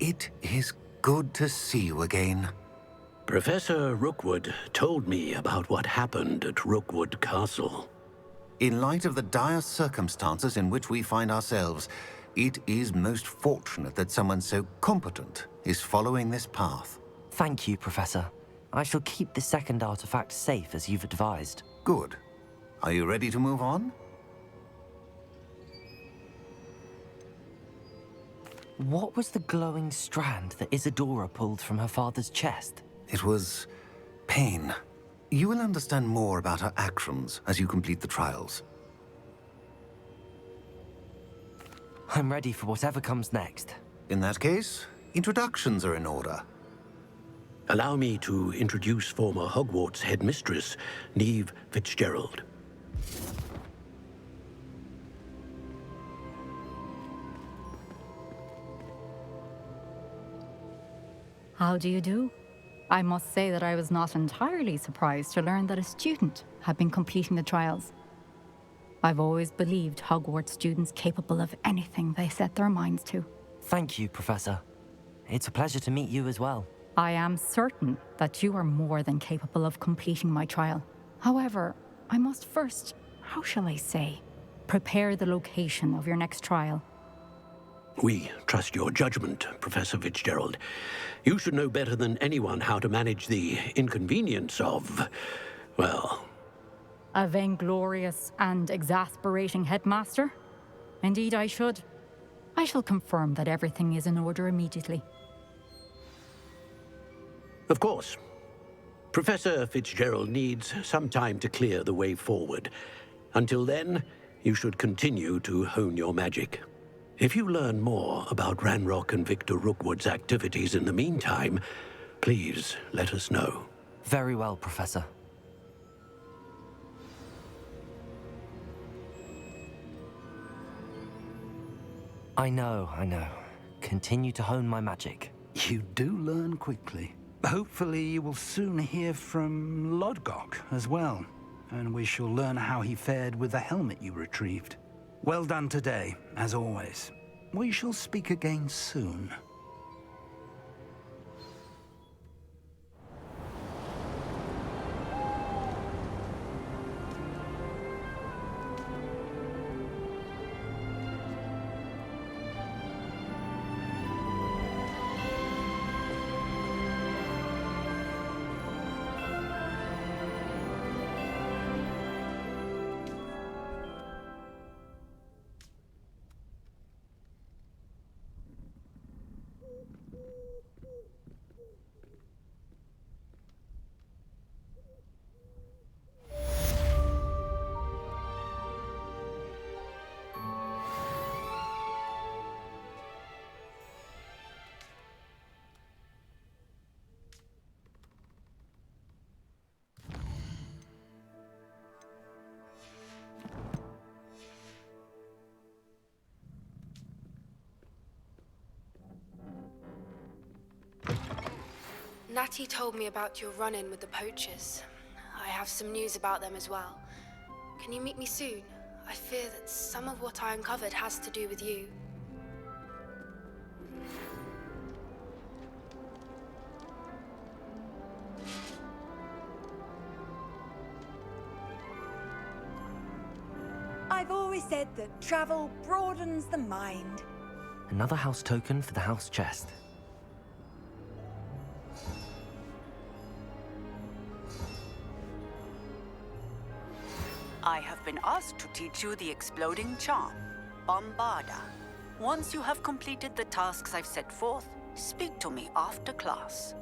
It is good to see you again. Professor Rookwood told me about what happened at Rookwood Castle. In light of the dire circumstances in which we find ourselves, it is most fortunate that someone so competent is following this path. Thank you, Professor. I shall keep the second artifact safe as you've advised. Good. Are you ready to move on? What was the glowing strand that Isadora pulled from her father's chest? It was pain. You will understand more about her actions as you complete the trials. I'm ready for whatever comes next. In that case, introductions are in order. Allow me to introduce former Hogwarts headmistress, Neve Fitzgerald. How do you do? I must say that I was not entirely surprised to learn that a student had been completing the trials. I've always believed Hogwarts students capable of anything they set their minds to. Thank you, Professor. It's a pleasure to meet you as well. I am certain that you are more than capable of completing my trial. However, I must first, how shall I say, prepare the location of your next trial. We trust your judgment, Professor Fitzgerald. You should know better than anyone how to manage the inconvenience of, well... A vainglorious and exasperating headmaster? Indeed I should. I shall confirm that everything is in order immediately. Of course. Professor Fitzgerald needs some time to clear the way forward. Until then, you should continue to hone your magic. If you learn more about Ranrock and Victor Rookwood's activities in the meantime, please let us know. Very well, Professor. I know. Continue to hone my magic. You do learn quickly. Hopefully you will soon hear from Lodgok as well, and we shall learn how he fared with the helmet you retrieved. Well done today, as always. We shall speak again soon. Natty told me about your run-in with the poachers. I have some news about them as well. Can you meet me soon? I fear that some of what I uncovered has to do with you. I've always said that travel broadens the mind. Another house token for the house chest. I have been asked to teach you the exploding charm, Bombarda. Once you have completed the tasks I've set forth, speak to me after class.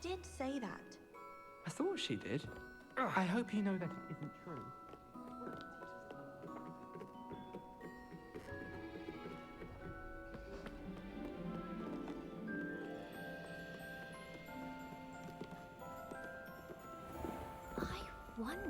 did say that. I thought she did. I hope you know that it isn't true. I wonder...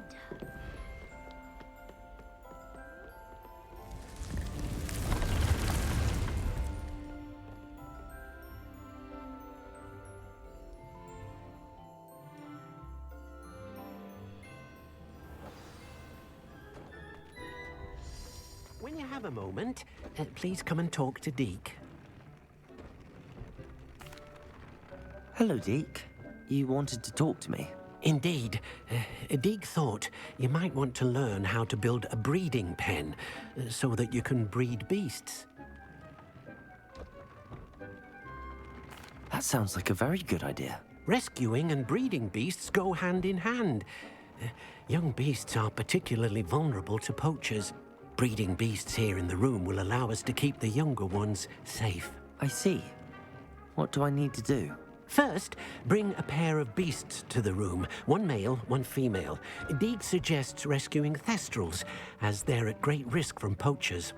When you have a moment, please come and talk to Deke. Hello, Deke. You wanted to talk to me? Indeed. Deke thought you might want to learn how to build a breeding pen so that you can breed beasts. That sounds like a very good idea. Rescuing and breeding beasts go hand in hand. Young beasts are particularly vulnerable to poachers. Breeding beasts here in the room will allow us to keep the younger ones safe. I see. What do I need to do? First, bring a pair of beasts to the room. One male, one female. Deke suggests rescuing thestrals, as they're at great risk from poachers.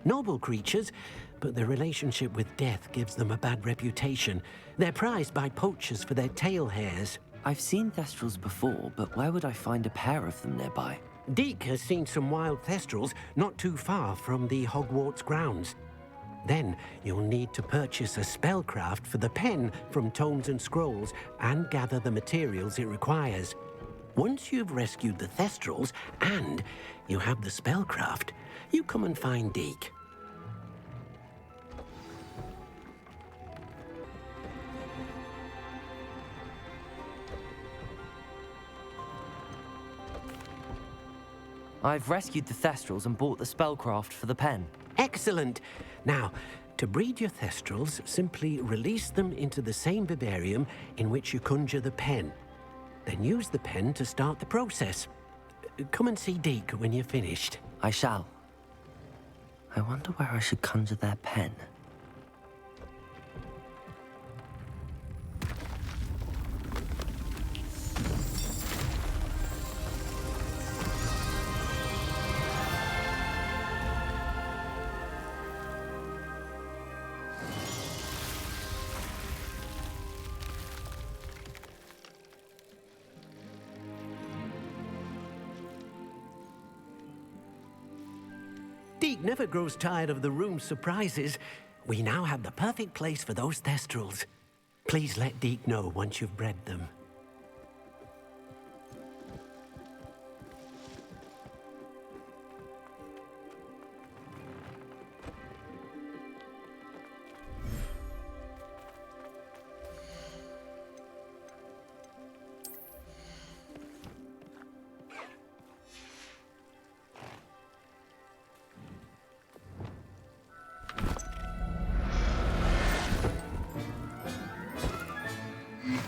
Noble creatures, but their relationship with death gives them a bad reputation. They're prized by poachers for their tail hairs. I've seen thestrals before, but where would I find a pair of them nearby? Deke has seen some wild thestrals not too far from the Hogwarts grounds. Then you'll need to purchase a spellcraft for the pen from Tomes and Scrolls and gather the materials it requires. Once you've rescued the thestrals and you have the spellcraft, you come and find Deke. I've rescued the thestrals and bought the spellcraft for the pen. Excellent! Now, to breed your thestrals, simply release them into the same vivarium in which you conjure the pen. Then use the pen to start the process. Come and see Deke when you're finished. I shall. I wonder where I should conjure their pen. Deke never grows tired of the room's surprises. We now have the perfect place for those thestrals. Please let Deke know once you've bred them.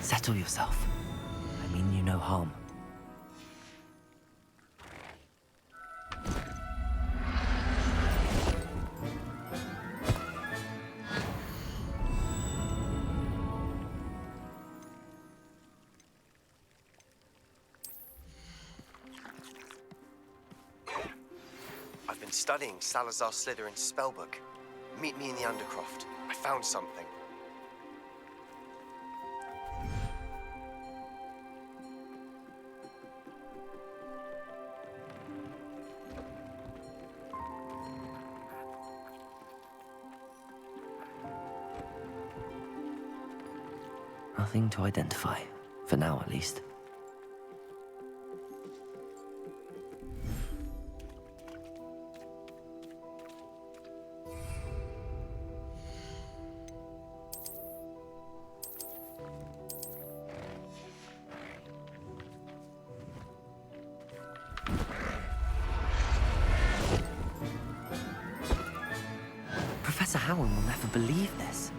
Settle yourself. I mean you no harm. I've been studying Salazar Slytherin's spellbook. Meet me in the Undercroft. I found something. Nothing to identify. For now, at least. Professor Howard will never believe this.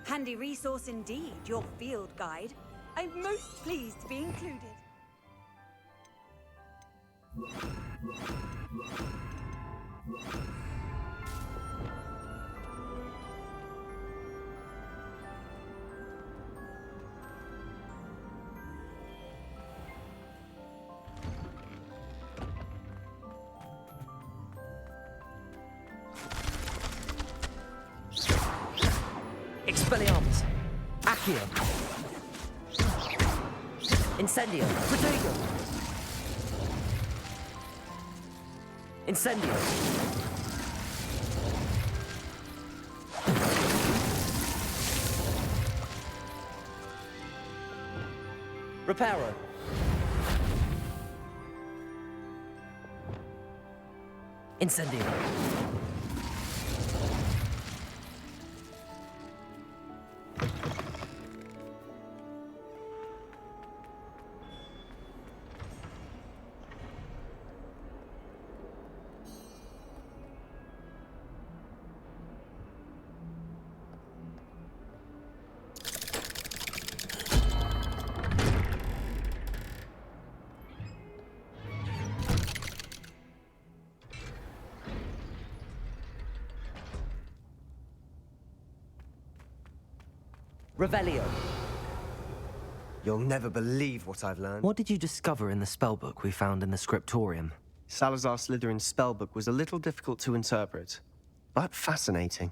Handy resource indeed, your field guide. I'm most pleased to be included. Expelliarmus! Accio! Incendio! Protego! Incendio! Reparo! Incendio! Revelio. You'll never believe what I've learned. What did you discover in the spellbook we found in the scriptorium? Salazar Slytherin's spellbook was a little difficult to interpret, but fascinating.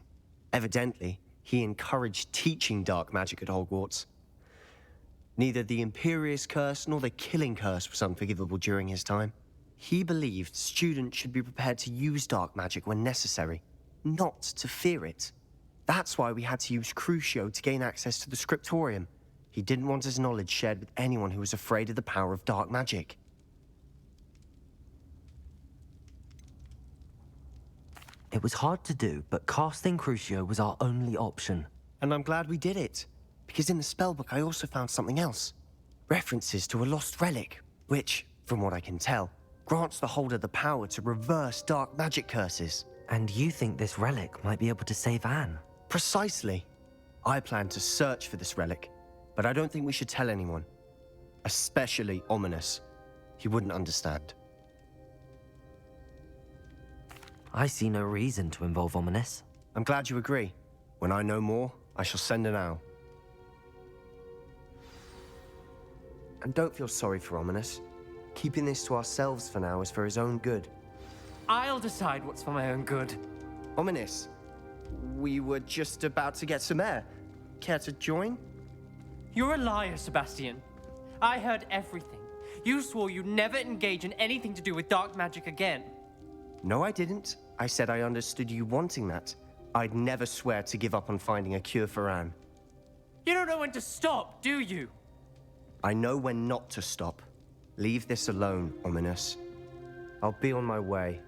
Evidently, he encouraged teaching dark magic at Hogwarts. Neither the Imperious Curse nor the Killing Curse was unforgivable during his time. He believed students should be prepared to use dark magic when necessary, not to fear it. That's why we had to use Crucio to gain access to the scriptorium. He didn't want his knowledge shared with anyone who was afraid of the power of dark magic. It was hard to do, but casting Crucio was our only option. And I'm glad we did it, because in the spellbook I also found something else. References to a lost relic, which, from what I can tell, grants the holder the power to reverse dark magic curses. And you think this relic might be able to save Anne? Precisely. I plan to search for this relic, but I don't think we should tell anyone. Especially Ominous. He wouldn't understand. I see no reason to involve Ominous. I'm glad you agree. When I know more, I shall send an owl. And don't feel sorry for Ominous. Keeping this to ourselves for now is for his own good. I'll decide what's for my own good. Ominous, we were just about to get some air. Care to join? You're a liar, Sebastian. I heard everything. You swore you'd never engage in anything to do with dark magic again. No, I didn't. I said I understood you wanting that. I'd never swear to give up on finding a cure for Anne. You don't know when to stop, do you? I know when not to stop. Leave this alone, Ominous. I'll be on my way.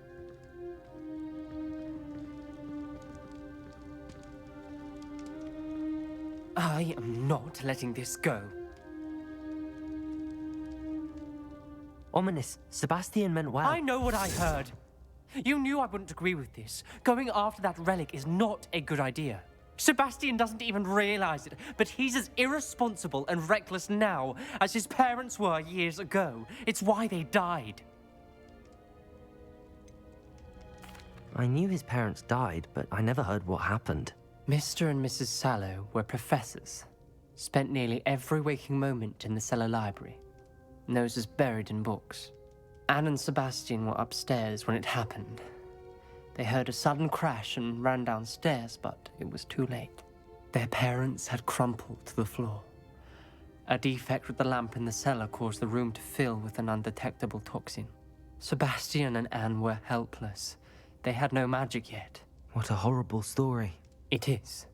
I am not letting this go. Ominous, Sebastian meant well. I know what I heard. You knew I wouldn't agree with this. Going after that relic is not a good idea. Sebastian doesn't even realize it, but he's as irresponsible and reckless now as his parents were years ago. It's why they died. I knew his parents died, but I never heard what happened. Mr. and Mrs. Sallow were professors. Spent nearly every waking moment in the cellar library. Noses buried in books. Anne and Sebastian were upstairs when it happened. They heard a sudden crash and ran downstairs, but it was too late. Their parents had crumpled to the floor. A defect with the lamp in the cellar caused the room to fill with an undetectable toxin. Sebastian and Anne were helpless. They had no magic yet. What a horrible story. It is.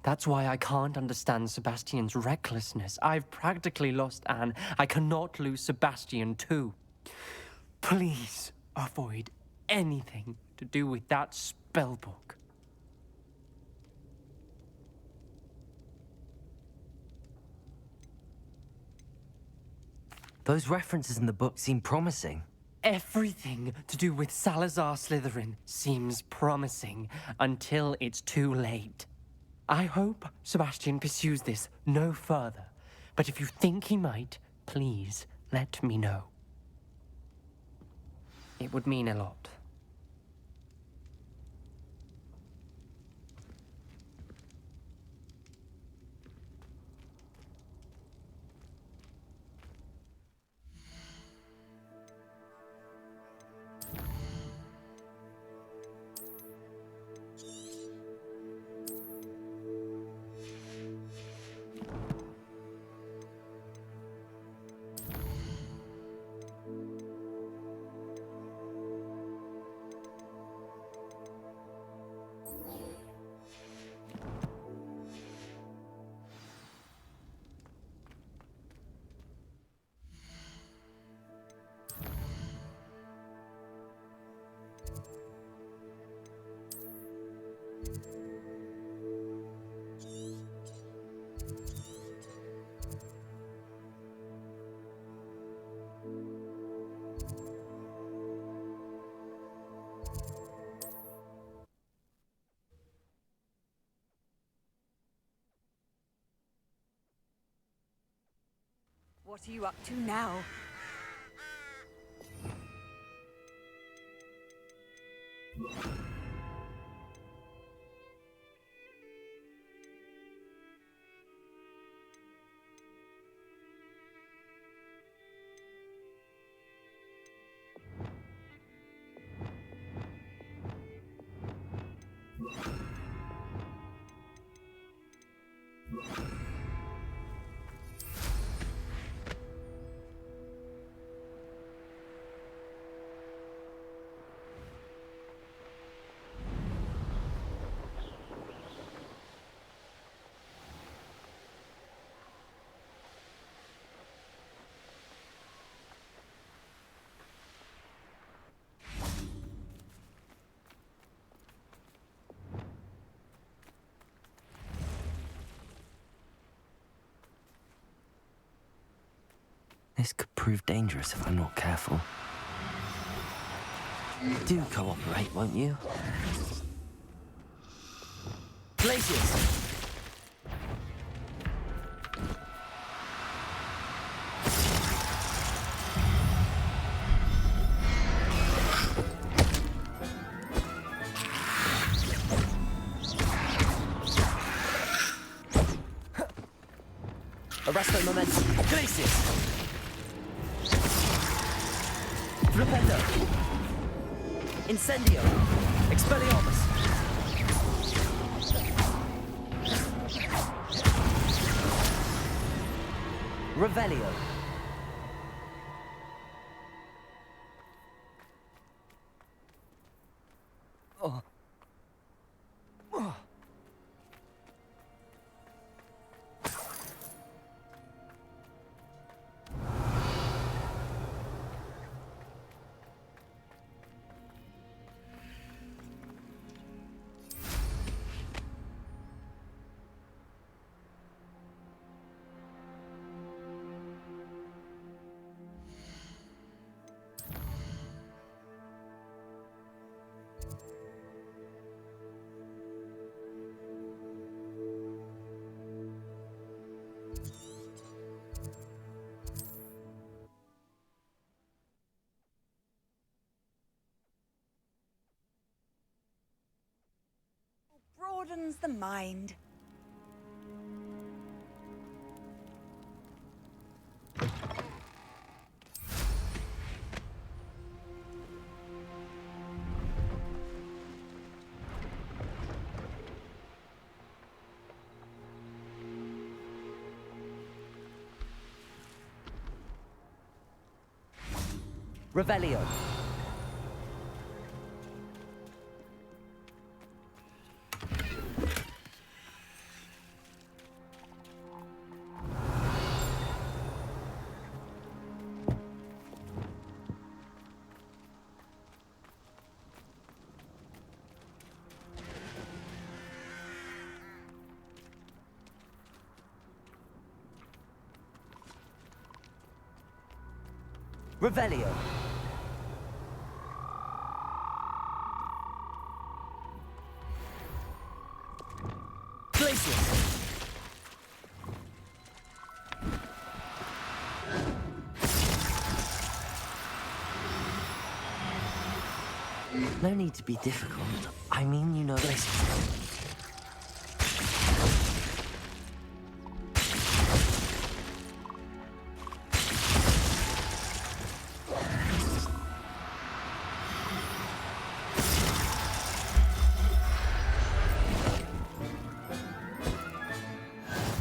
That's why I can't understand Sebastian's recklessness. I've practically lost Anne. I cannot lose Sebastian too. Please avoid anything to do with that spellbook. Those references in the book seem promising. Everything to do with Salazar Slytherin seems promising until it's too late. I hope Sebastian pursues this no further, but if you think he might, please let me know. It would mean a lot. What are you up to now? This could prove dangerous if I'm not careful. Do cooperate, won't you? Glacius! Arresto momentum. Glacius! Flipendo! Incendio! Expelliarmus! Revelio! Oh. Oh. Broadens the mind. Revelio. Revelio. Glacius. No need to be difficult. I mean, you know this.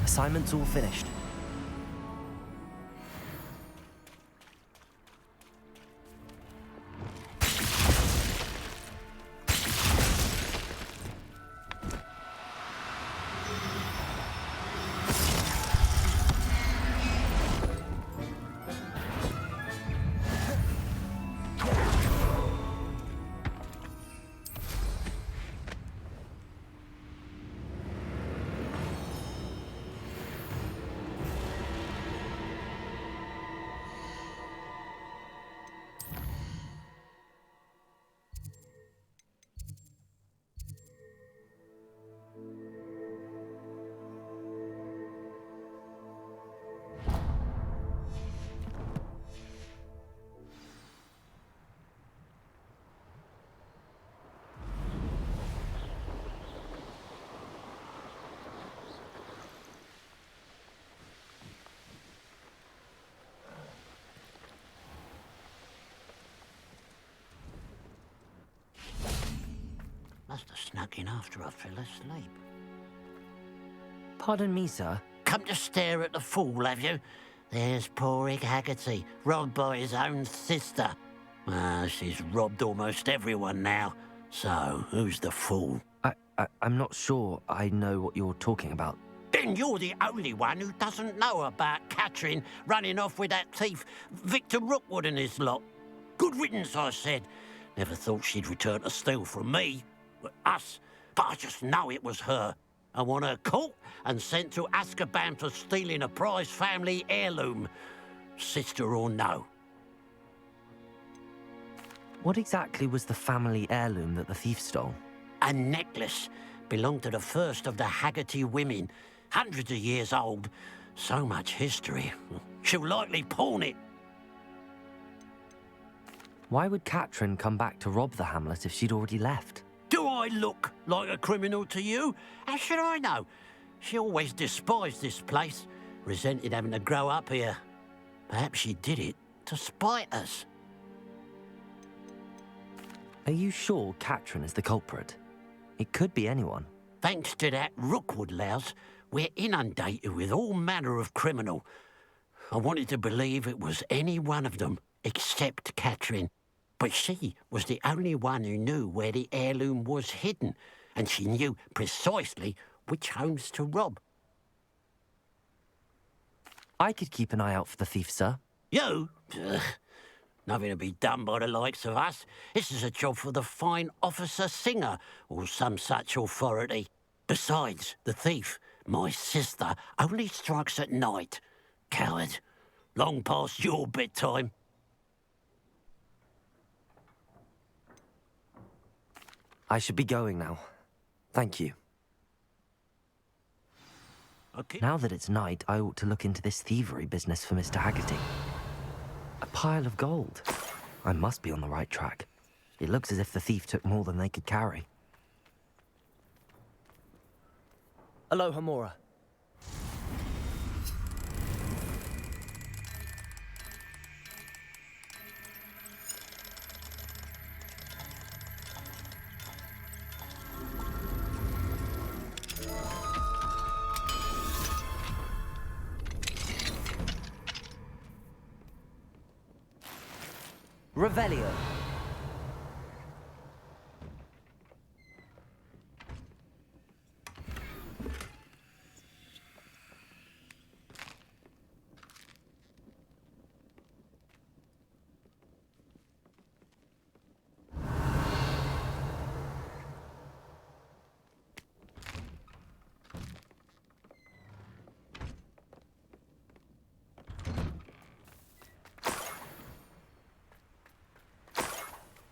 Assignment's all finished. Must have snuck in after I fell asleep. Pardon me, sir. Come to stare at the fool, have you? There's poor Ig Haggerty, robbed by his own sister. She's robbed almost everyone now. So, who's the fool? I'm not sure I know what you're talking about. Then you're the only one who doesn't know about Catherine running off with that thief, Victor Rookwood and his lot. Good riddance, I said. Never thought she'd return to steal from me. Us, but I just know it was her. I want her caught and sent to Azkaban for stealing a prize family heirloom, sister or no. What exactly was the family heirloom that the thief stole? A necklace belonged to the first of the Haggerty women, hundreds of years old. So much history. She'll likely pawn it. Why would Catherine come back to rob the hamlet if she'd already left? Do I look like a criminal to you? How should I know? She always despised this place, resented having to grow up here. Perhaps she did it to spite us. Are you sure Catherine is the culprit? It could be anyone. Thanks to that Rookwood louse, we're inundated with all manner of criminal. I wanted to believe it was any one of them, except Catherine. But she was the only one who knew where the heirloom was hidden, and she knew precisely which homes to rob. I could keep an eye out for the thief, sir. You? Ugh. Nothing to be done by the likes of us. This is a job for the fine officer Singer, or some such authority. Besides, the thief, my sister, only strikes at night. Coward. Long past your bedtime. I should be going now. Thank you. Okay. Now that it's night, I ought to look into this thievery business for Mr. Haggerty. A pile of gold. I must be on the right track. It looks as if the thief took more than they could carry. Aloha, Mora. Revelio.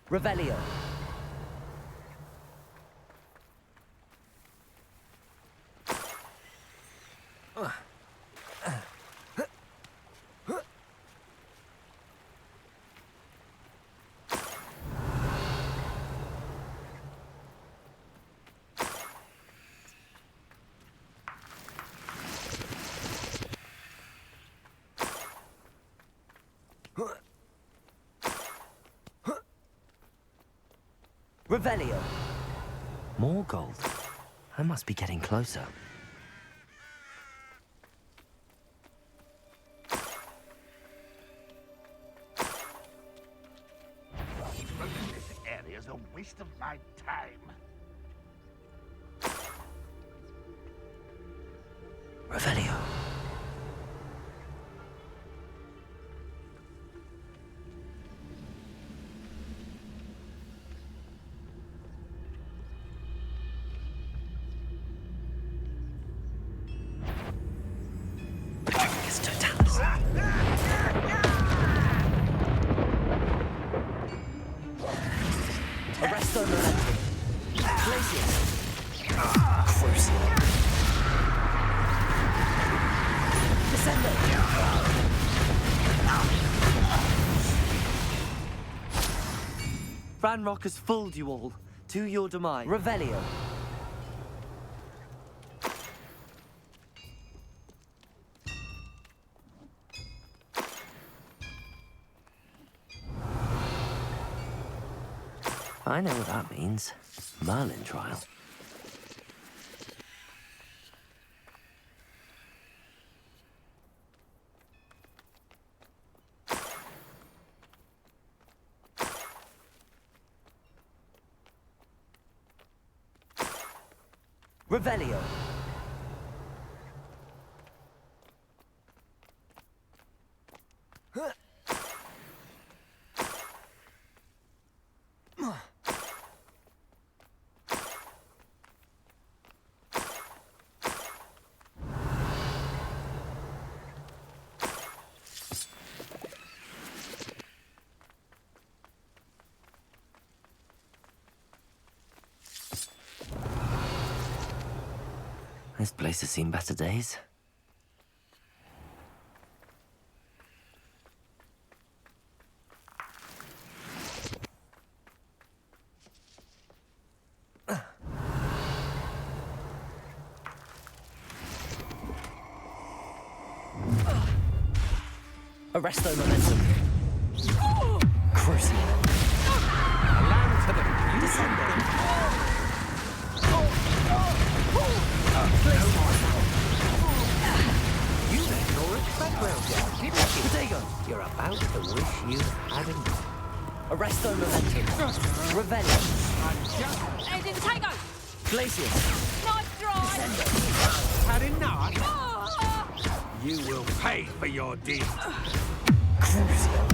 Revelio. Revelio. More gold. I must be getting closer. This area's a waste of my time. Revelio. Arresto momentum. Glacius. Crucial. Descendo. Ranrock has fooled you all. To your demise. Revelio. I know what that means. Merlin trial. Revelio. This place has seen better days. Arresto momentum. Crucial. Land to the You left your treadmill down, didn't you? Potato. You're about to wish you hadn't. Arresto momentum. Revelio. Ending the tango! Glacius. Knife dry! Had enough? You will pay for your deed. Crucial.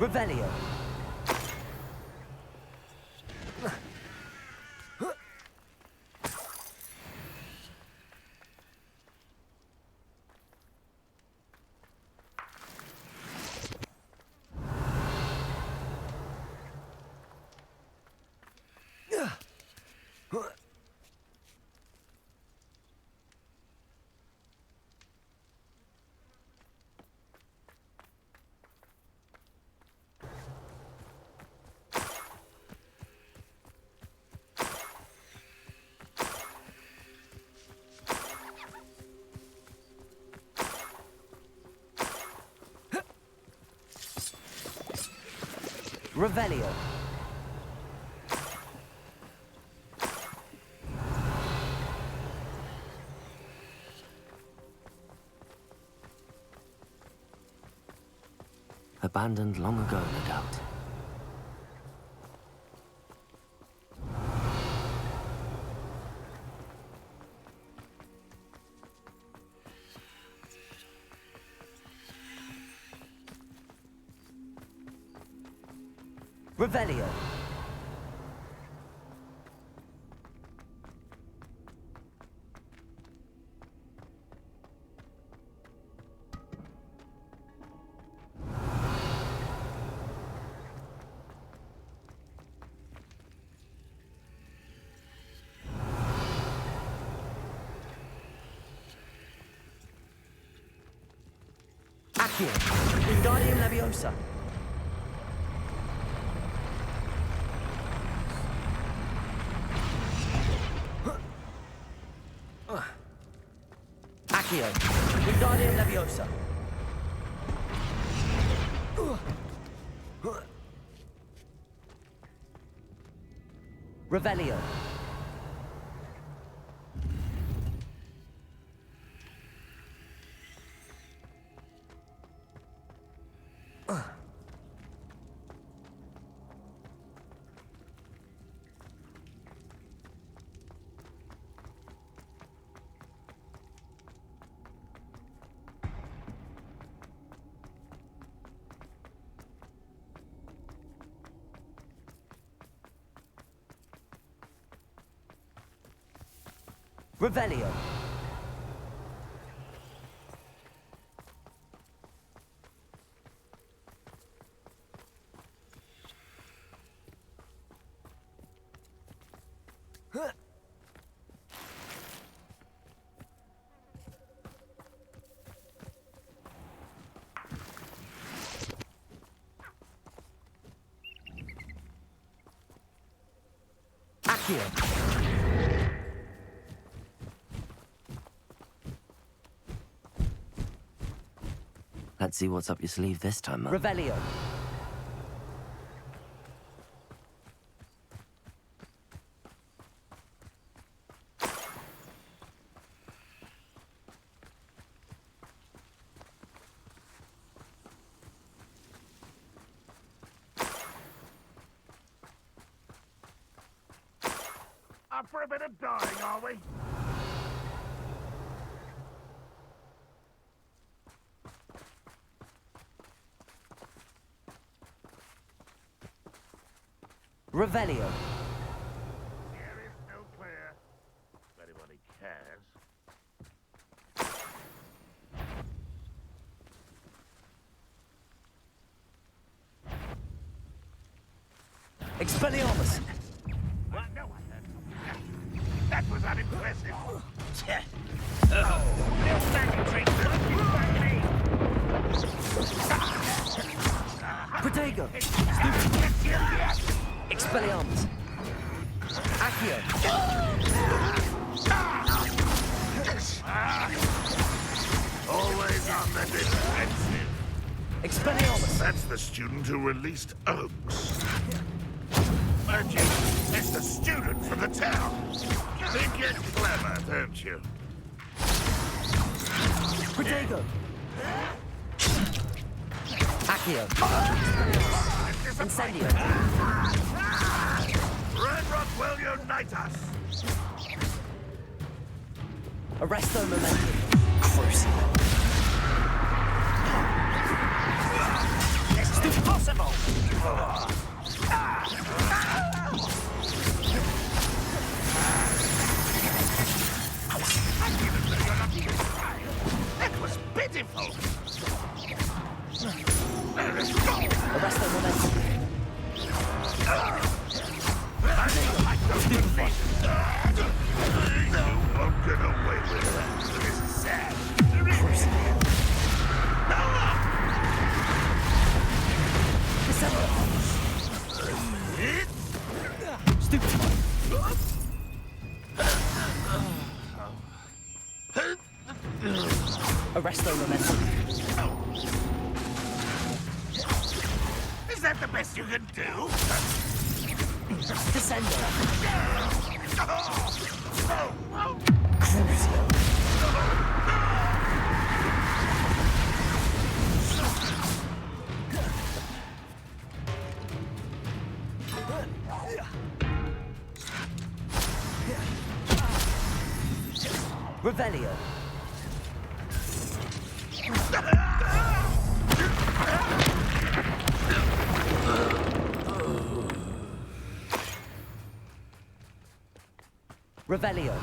Revelio. Revelio. Abandoned long ago, no doubt. Revelio. Accio. Wingardium Leviosa. Accio. Wingardium Leviosa. Revelio. Revelio. Accio. Let's see what's up your sleeve this time, man. Revelio. Up for a bit of dying, are we? Revelio. Area is still clear. If anybody cares. Expelliarmus. Well, no, I heard something. That was unimpressive. Protego. Expelliarmus. Accio. Always on the defensive. Expelliarmus. That's the student who released Oaks. Magic, it's the student from the town. You think you're clever, don't you? Protego. Accio. Incendio. Red Rock will unite us. Arresto Momentum. Crucible. It's impossible. That was pitiful. Arresto Momentum. You won't get away with that. This is sad. Stupefy. Arresto Momentum. Is that the best you can do? Descendo. Oh. Crucio. Revelio. Revelio.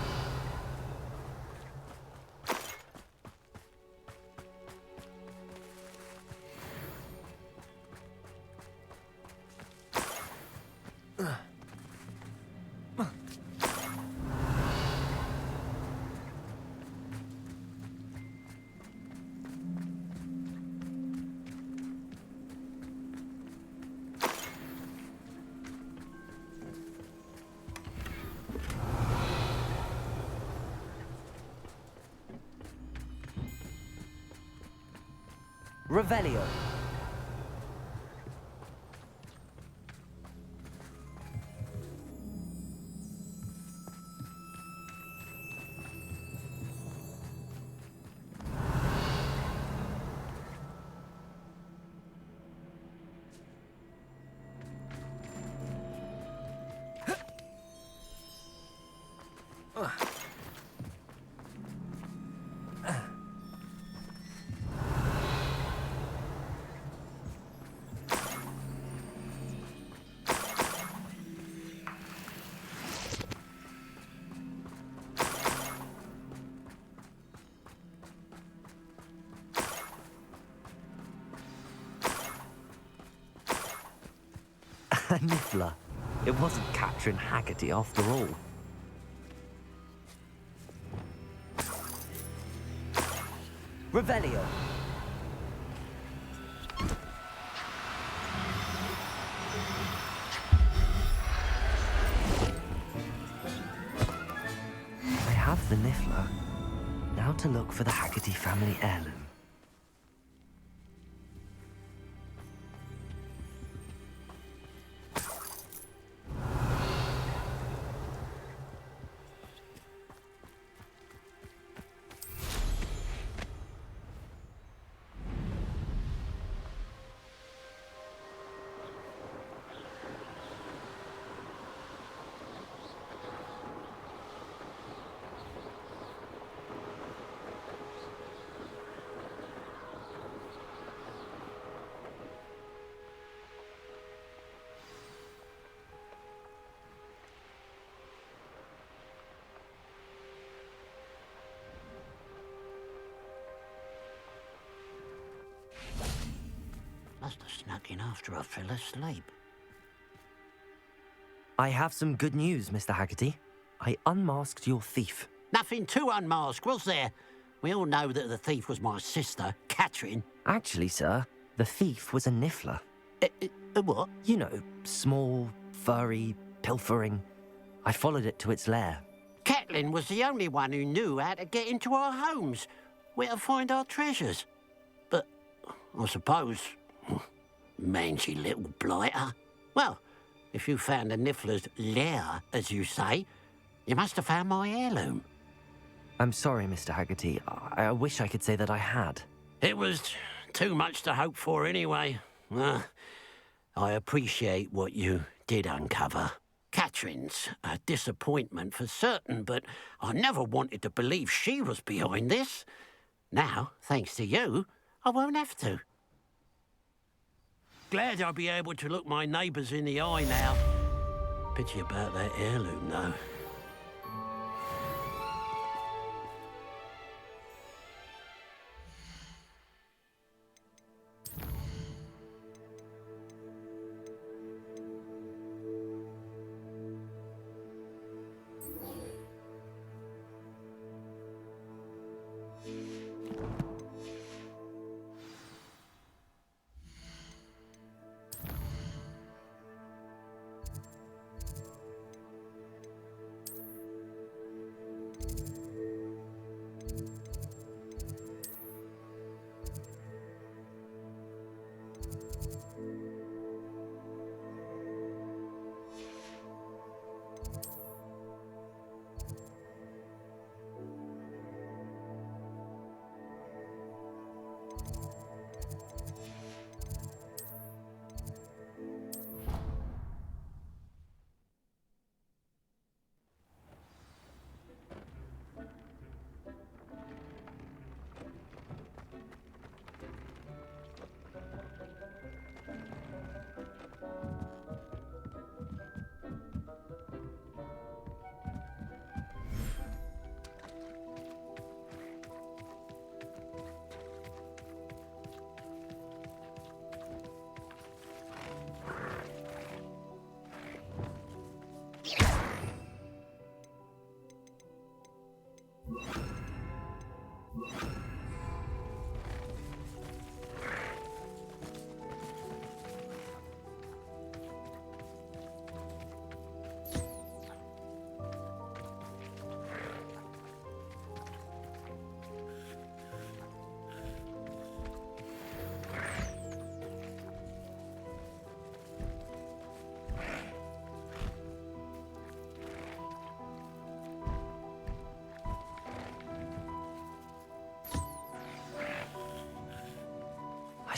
Revelio. A niffler. It wasn't Catherine Haggerty after all. Revelio. I have the niffler. Now to look for the Haggerty family heirloom. Must have snuck in after I fell asleep. I have some good news, Mr. Haggerty. I unmasked your thief. Nothing to unmask, was there? We all know that the thief was my sister, Catherine. Actually, sir, the thief was a niffler. A what? You know, small, furry, pilfering. I followed it to its lair. Catelyn was the only one who knew how to get into our homes, where to find our treasures. But I suppose, mangy little blighter. Well, if you found the niffler's lair, as you say, you must have found my heirloom. I'm sorry, Mr. Haggerty. I wish I could say that I had. It was too much to hope for anyway. I appreciate what you did uncover. Catherine's a disappointment for certain, but I never wanted to believe she was behind this. Now, thanks to you, I won't have to. Glad I'll be able to look my neighbours in the eye now. Pity about that heirloom, though.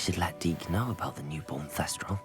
should let Deke know about the newborn Thestral.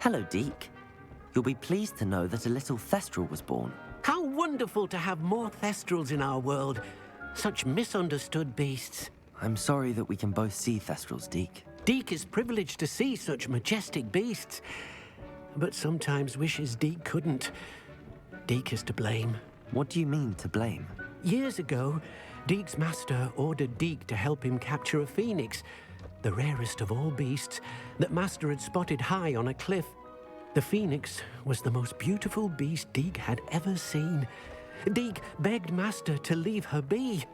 Hello, Deke. You'll be pleased to know that a little Thestral was born. How wonderful to have more Thestrals in our world. Such misunderstood beasts. I'm sorry that we can both see Thestrals, Deke. Deke is privileged to see such majestic beasts, but sometimes wishes Deke couldn't. Deke is to blame. What do you mean, to blame? Years ago, Deke's master ordered Deke to help him capture a phoenix, the rarest of all beasts, that Master had spotted high on a cliff. The phoenix was the most beautiful beast Deke had ever seen. Deke begged Master to leave her be.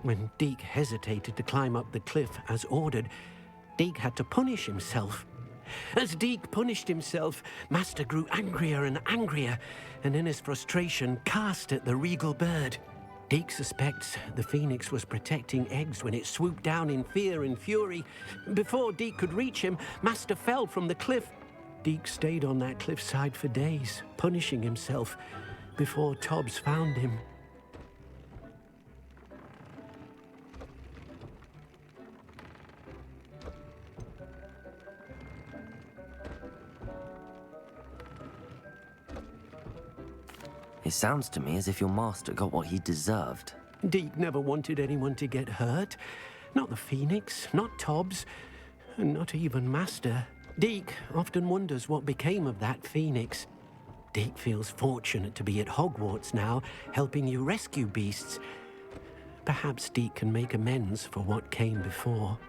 When Deke hesitated to climb up the cliff as ordered, Deke had to punish himself. As Deke punished himself, Master grew angrier and angrier, and in his frustration cast at the regal bird. Deke suspects the phoenix was protecting eggs when it swooped down in fear and fury. Before Deke could reach him, Master fell from the cliff. Deke stayed on that cliffside for days, punishing himself, before Tobbs found him. It sounds to me as if your master got what he deserved. Deke never wanted anyone to get hurt. Not the phoenix, not Tobbs, and not even Master. Deke often wonders what became of that phoenix. Deke feels fortunate to be at Hogwarts now, helping you rescue beasts. Perhaps Deke can make amends for what came before.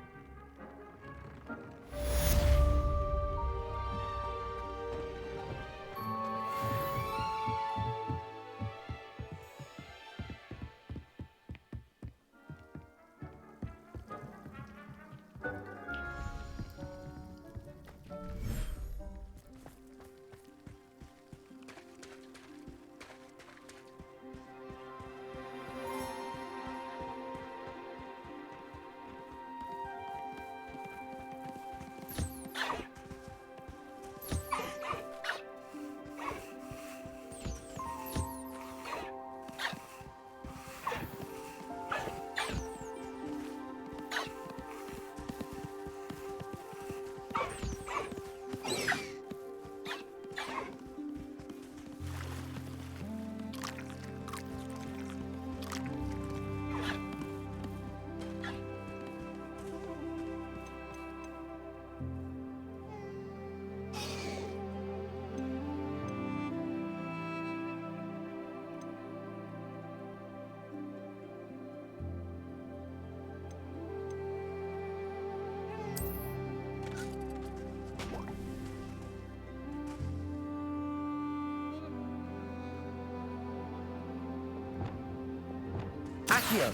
Accio,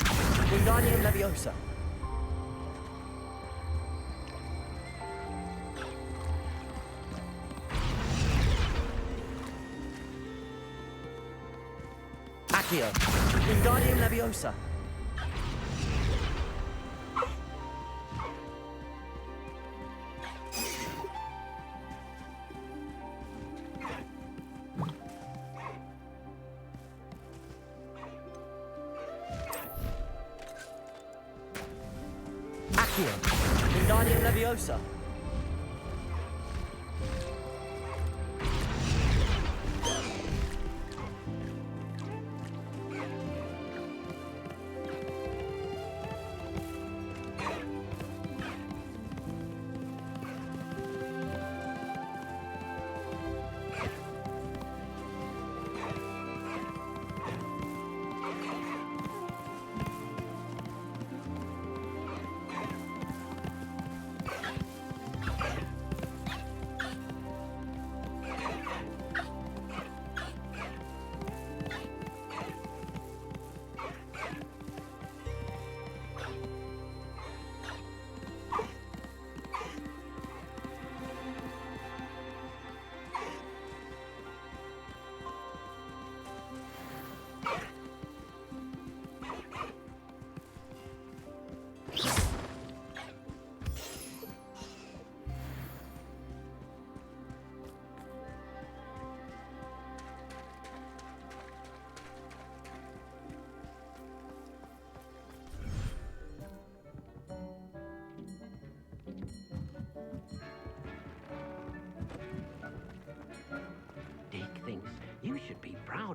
Wingardium Leviosa. Accio, Wingardium Leviosa. Wingardium Leviosa.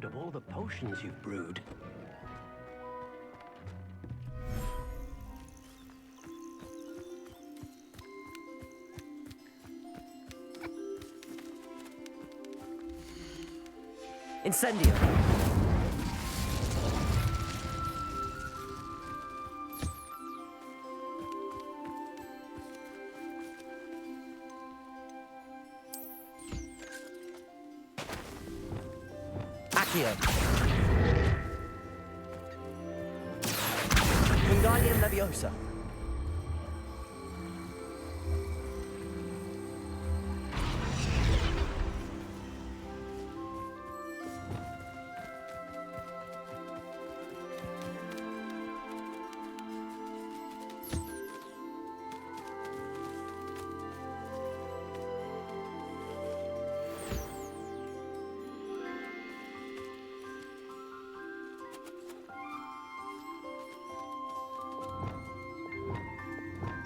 bored of all the potions you've brewed. Incendio! Accio! Wingardium Leviosa!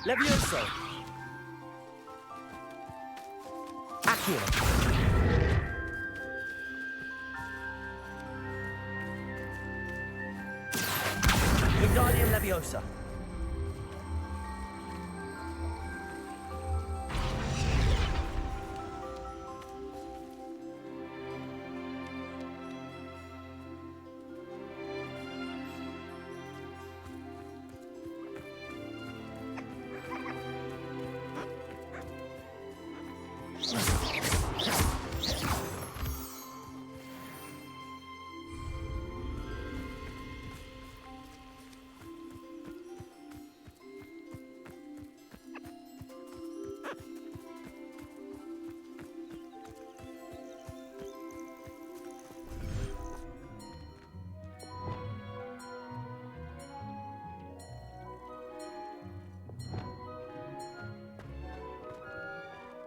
Levioso! Accio! Wingardium Leviosa!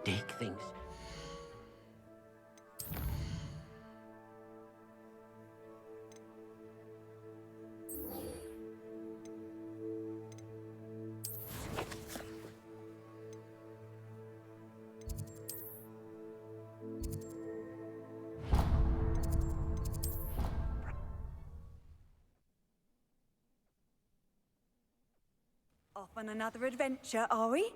Dig things. Off on another adventure, are we?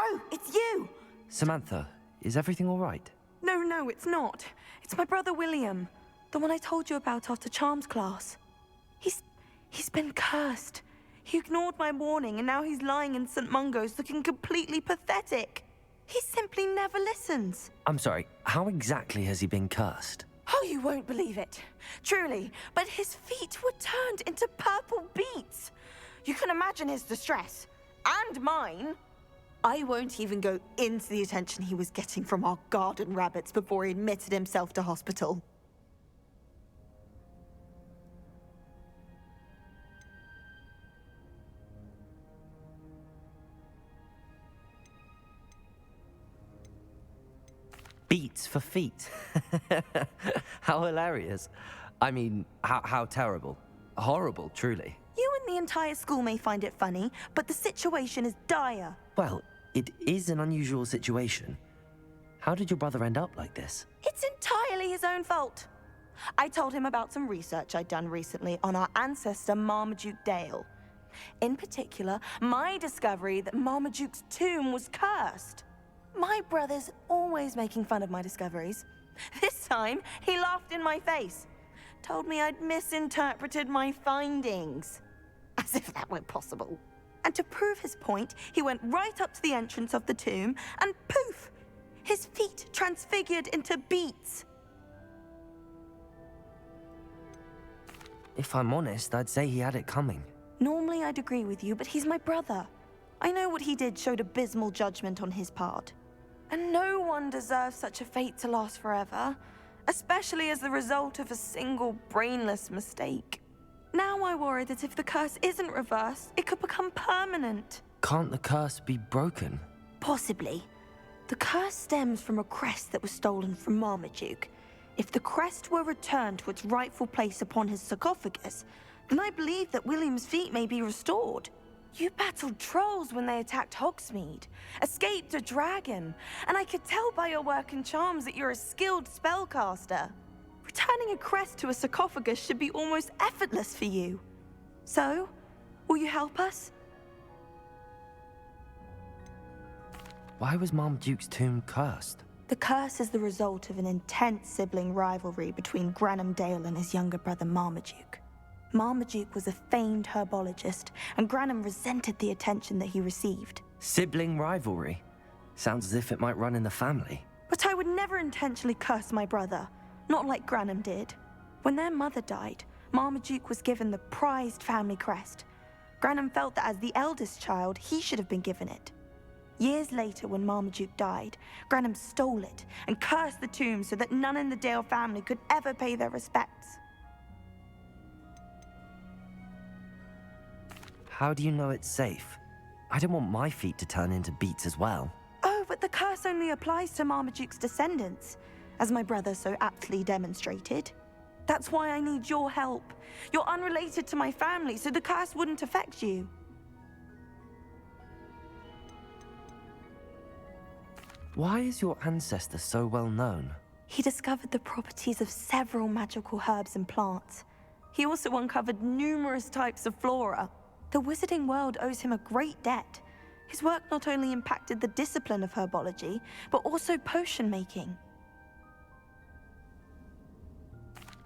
Oh, it's you! Samantha, is everything all right? No, it's not. It's my brother William. The one I told you about after Charms class. He's been cursed. He ignored my warning and now he's lying in St. Mungo's looking completely pathetic. He simply never listens. I'm sorry, how exactly has he been cursed? Oh, you won't believe it. Truly, but his feet were turned into purple beets. You can imagine his distress. And mine. I won't even go into the attention he was getting from our garden rabbits before he admitted himself to hospital. Beats for feet. How hilarious. I mean, how terrible. Horrible, truly. You and the entire school may find it funny, but the situation is dire. Well, it is an unusual situation. How did your brother end up like this? It's entirely his own fault. I told him about some research I'd done recently on our ancestor Marmaduke Dale. In particular, my discovery that Marmaduke's tomb was cursed. My brother's always making fun of my discoveries. This time, he laughed in my face. Told me I'd misinterpreted my findings. As if that were possible. And to prove his point, he went right up to the entrance of the tomb and poof! His feet transfigured into beets. If I'm honest, I'd say he had it coming. Normally I'd agree with you, but he's my brother. I know what he did showed abysmal judgment on his part. And no one deserves such a fate to last forever, especially as the result of a single brainless mistake. Now I worry that if the curse isn't reversed, it could become permanent. Can't the curse be broken? Possibly. The curse stems from a crest that was stolen from Marmaduke. If the crest were returned to its rightful place upon his sarcophagus, then I believe that William's feet may be restored. You battled trolls when they attacked Hogsmeade, escaped a dragon, and I could tell by your work and charms that you're a skilled spellcaster. Returning a crest to a sarcophagus should be almost effortless for you. So, will you help us? Why was Marmaduke's tomb cursed? The curse is the result of an intense sibling rivalry between Granham Dale and his younger brother Marmaduke. Marmaduke was a famed herbologist, and Granham resented the attention that he received. Sibling rivalry? Sounds as if it might run in the family. But I would never intentionally curse my brother, not like Granham did. When their mother died, Marmaduke was given the prized family crest. Granham felt that as the eldest child, he should have been given it. Years later, when Marmaduke died, Granham stole it and cursed the tomb so that none in the Dale family could ever pay their respects. How do you know it's safe? I don't want my feet to turn into beets as well. Oh, but the curse only applies to Marmaduke's descendants, as my brother so aptly demonstrated. That's why I need your help. You're unrelated to my family, so the curse wouldn't affect you. Why is your ancestor so well known? He discovered the properties of several magical herbs and plants. He also uncovered numerous types of flora. The wizarding world owes him a great debt. His work not only impacted the discipline of herbology, but also potion making.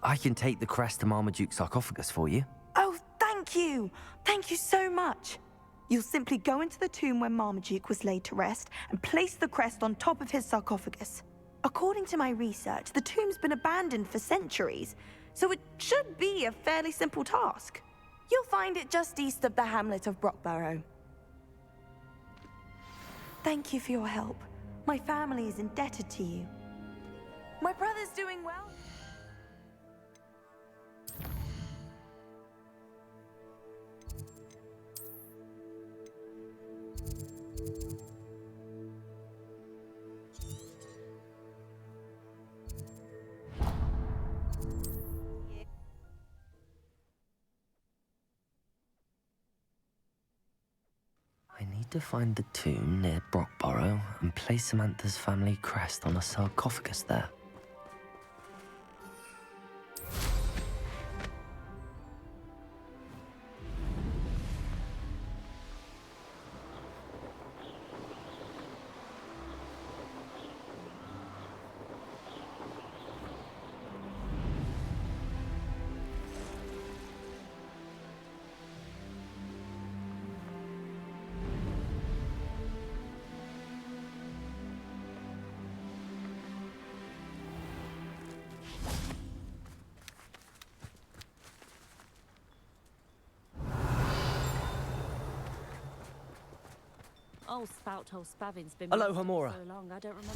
I can take the crest to Marmaduke's sarcophagus for you. Oh, thank you! Thank you so much! You'll simply go into the tomb where Marmaduke was laid to rest and place the crest on top of his sarcophagus. According to my research, the tomb's been abandoned for centuries, so it should be a fairly simple task. You'll find it just east of the hamlet of Brockborough. Thank you for your help. My family is indebted to you. My brother's doing well. I need to find the tomb near Brockborough and place Samantha's family crest on a sarcophagus there. Oh, Spout Hole Spavin's been Hello, missing Hamora. for so long, I don't remember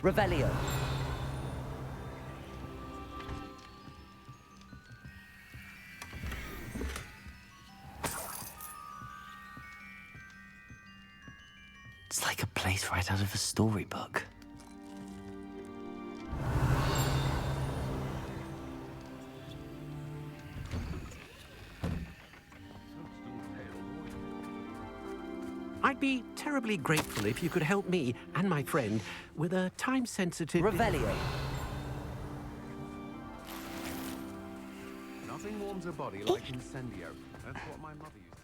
Revelio. It's like a place right out of a storybook. I'd be terribly grateful if you could help me and my friend with a time-sensitive... Revelio. Nothing warms a body like incendio. That's what my mother used to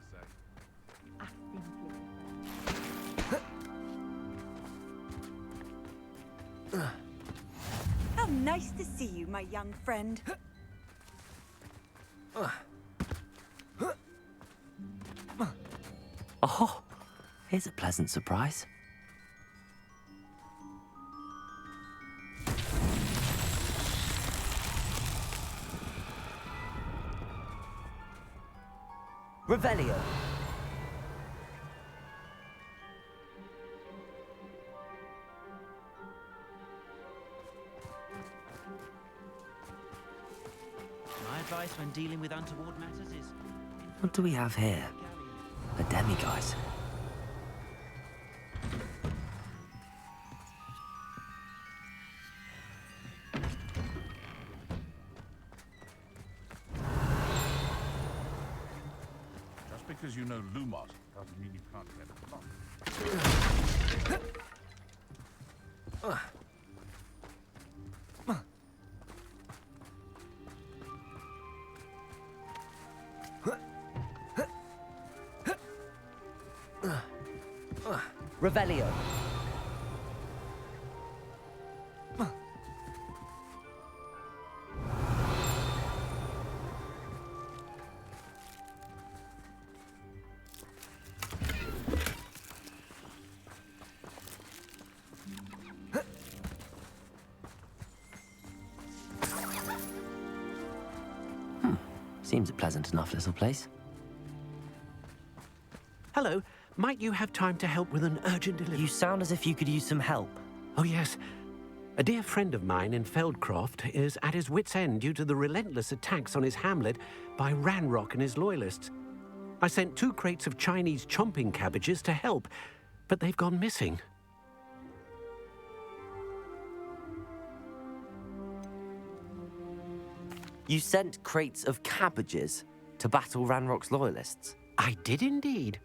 say. How nice to see you, my young friend. Oh, here's a pleasant surprise. Revelio. I'd advice when dealing with untoward matters is... What do we have here? A demiguise. Just because you know Lumos doesn't mean you can't get along. Revelio. Seems a pleasant enough little place. Hello. Might you have time to help with an urgent delivery? You sound as if you could use some help. Oh, yes. A dear friend of mine in Feldcroft is at his wit's end due to the relentless attacks on his hamlet by Ranrock and his loyalists. I sent 2 crates of Chinese chomping cabbages to help, but they've gone missing. You sent crates of cabbages to battle Ranrock's loyalists? I did indeed.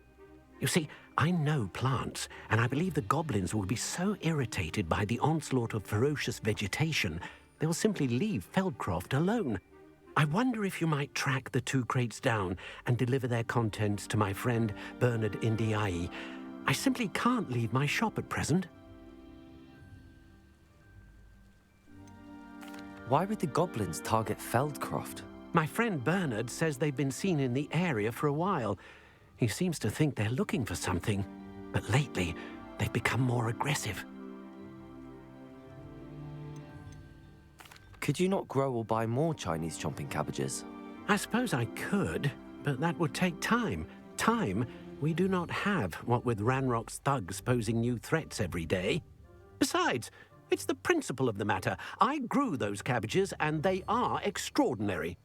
You see, I know plants, and I believe the goblins will be so irritated by the onslaught of ferocious vegetation, they'll simply leave Feldcroft alone. I wonder if you might track the 2 crates down and deliver their contents to my friend Bernard Indiai. I simply can't leave my shop at present. Why would the goblins target Feldcroft? My friend Bernard says they've been seen in the area for a while. He seems to think they're looking for something, but lately they've become more aggressive. Could you not grow or buy more Chinese chomping cabbages? I suppose I could, but that would take time. Time we do not have, what with Ranrock's thugs posing new threats every day. Besides, it's the principle of the matter. I grew those cabbages, and they are extraordinary.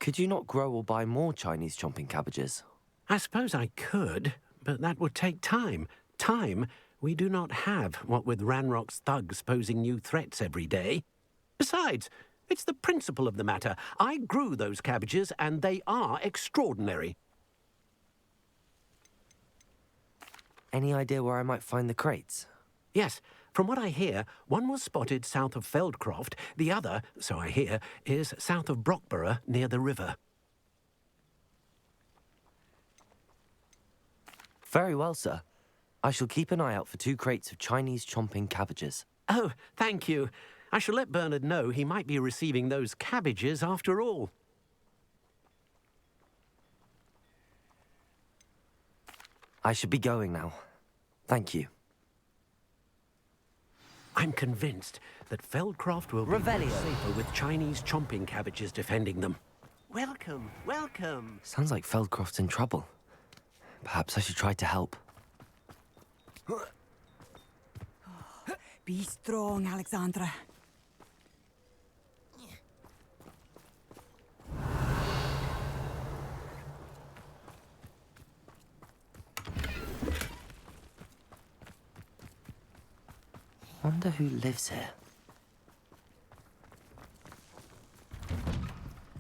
Could you not grow or buy more Chinese chomping cabbages? I suppose I could, but that would take time. Time we do not have, what with Ranrock's thugs posing new threats every day. Besides, it's the principle of the matter. I grew those cabbages, and they are extraordinary. Any idea where I might find the crates? Yes. From what I hear, one was spotted south of Feldcroft. The other, so I hear, is south of Brockborough, near the river. Very well, sir. I shall keep an eye out for 2 crates of Chinese chomping cabbages. Oh, thank you. I shall let Bernard know he might be receiving those cabbages after all. I should be going now. Thank you. I'm convinced that Feldcroft will be safer with Chinese chomping cabbages defending them. Welcome, welcome. Sounds like Feldcroft's in trouble. Perhaps I should try to help. Be strong, Alexandra. Wonder who lives here.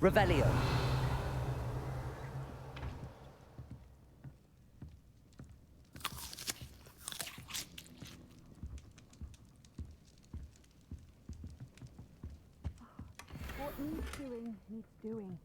Revelio. What needs doing, needs doing.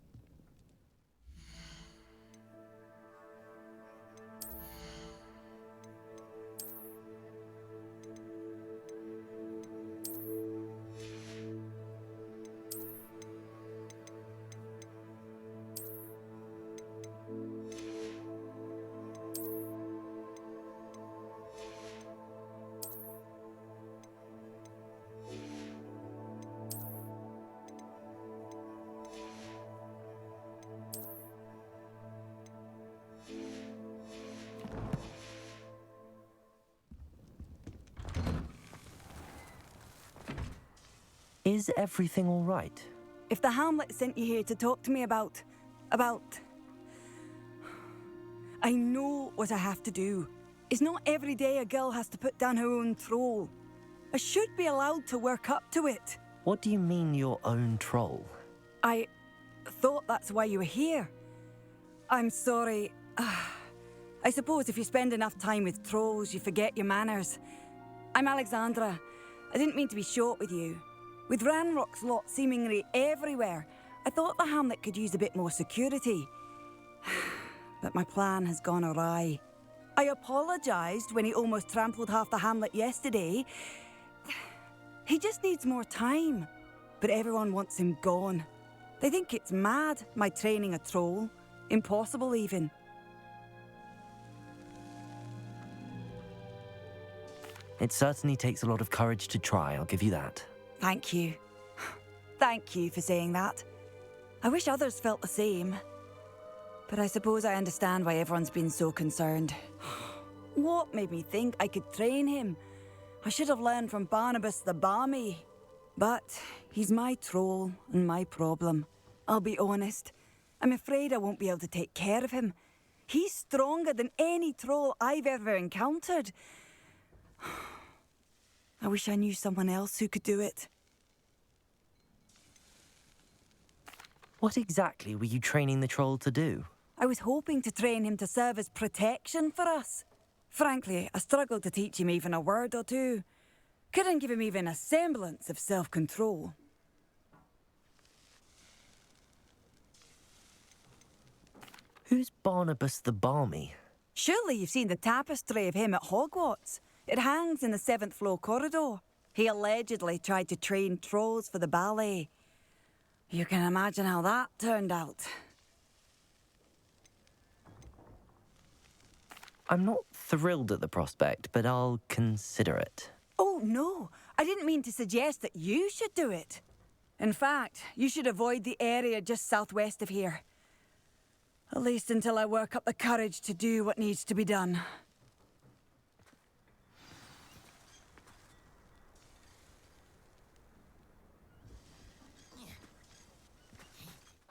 Is everything all right? If the Hamlet sent you here to talk to me about... I know what I have to do. It's not every day a girl has to put down her own troll. I should be allowed to work up to it. What do you mean, your own troll? I thought that's why you were here. I'm sorry. I suppose if you spend enough time with trolls, you forget your manners. I'm Alexandra. I didn't mean to be short with you. With Ranrock's lot seemingly everywhere, I thought the Hamlet could use a bit more security. But my plan has gone awry. I apologised when he almost trampled half the Hamlet yesterday. He just needs more time. But everyone wants him gone. They think it's mad, my training a troll. Impossible, even. It certainly takes a lot of courage to try, I'll give you that. Thank you. Thank you for saying that. I wish others felt the same. But I suppose I understand why everyone's been so concerned. What made me think I could train him? I should have learned from Barnabas the Balmy. But he's my troll and my problem. I'll be honest. I'm afraid I won't be able to take care of him. He's stronger than any troll I've ever encountered. I wish I knew someone else who could do it. What exactly were you training the troll to do? I was hoping to train him to serve as protection for us. Frankly, I struggled to teach him even a word or two. Couldn't give him even a semblance of self-control. Who's Barnabas the Balmy? Surely you've seen the tapestry of him at Hogwarts. It hangs in the 7th floor corridor. He allegedly tried to train trolls for the ballet. You can imagine how that turned out. I'm not thrilled at the prospect, but I'll consider it. Oh, no. I didn't mean to suggest that you should do it. In fact, you should avoid the area just southwest of here. At least until I work up the courage to do what needs to be done.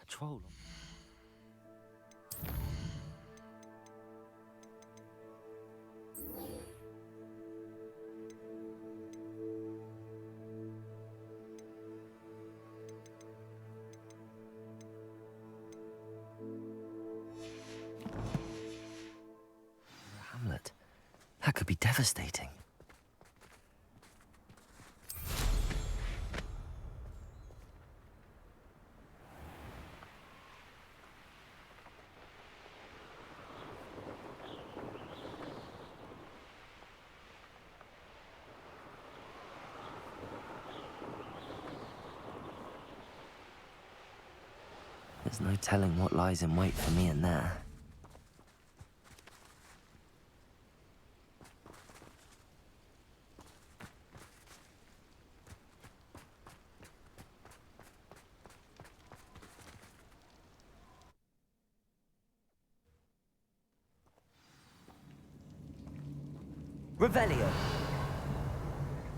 A troll. Hamlet. That could be devastating. There's no telling what lies in wait for me in there. Revelio!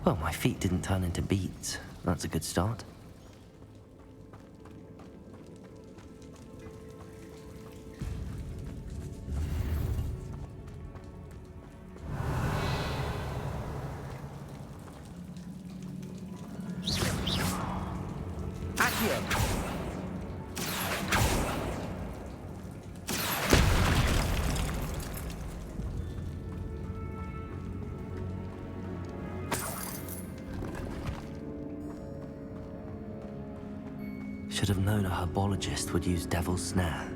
Well, my feet didn't turn into beads. That's a good start. Should have known a herbologist would use Devil's Snare.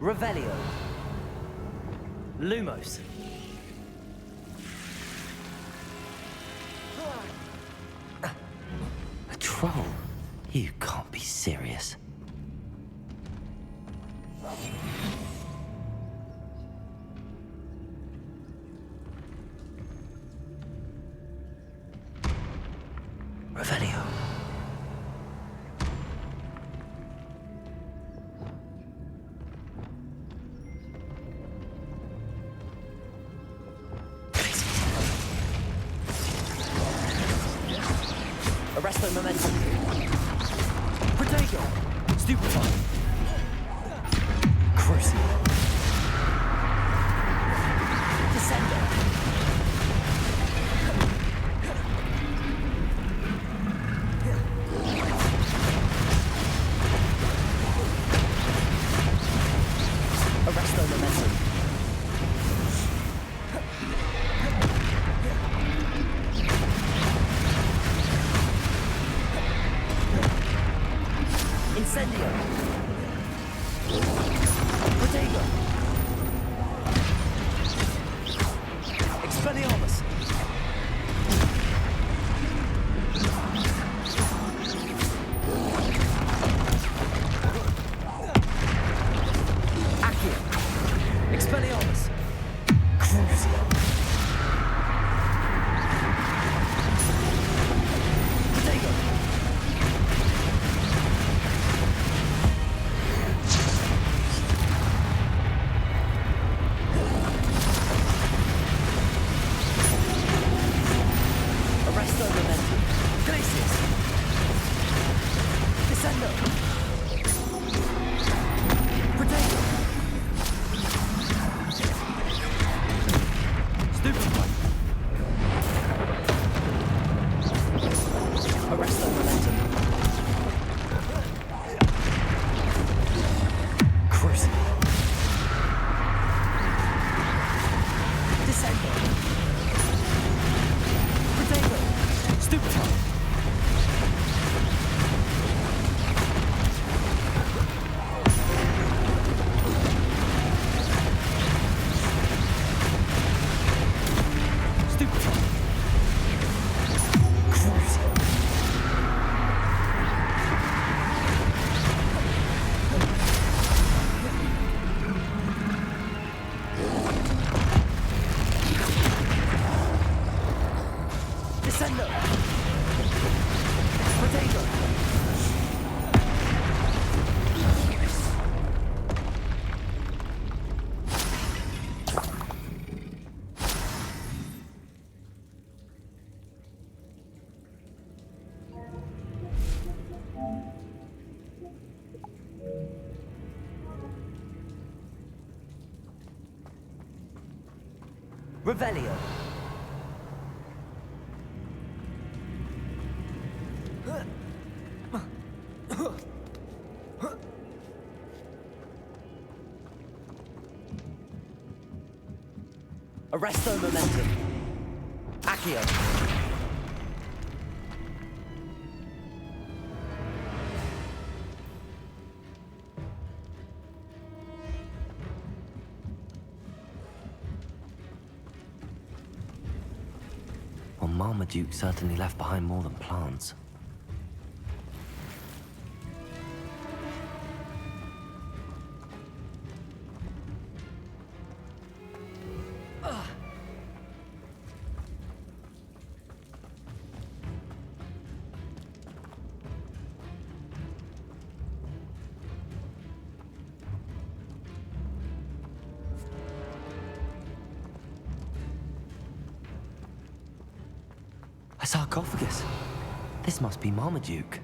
Revelio. Lumos. A troll? You can't be serious. Revelio. Arresto momentum. Protego. Stupefy. Crucible. Descender. Arresto momentum. Incendio. Protego. Expelliarmus. Accio. Expelliarmus. Crucio. Protego. Arresto momentum. Glacius. Descendo. Protego. Stupefy. Arresto momentum. Crucible. Descendo. Protego. Stupefy. Stupefy. Crucible. Descendo. Protego. Revelio. Arresto momentum. Accio. Well, Marmaduke certainly left behind more than plants. A sarcophagus. This must be Marmaduke.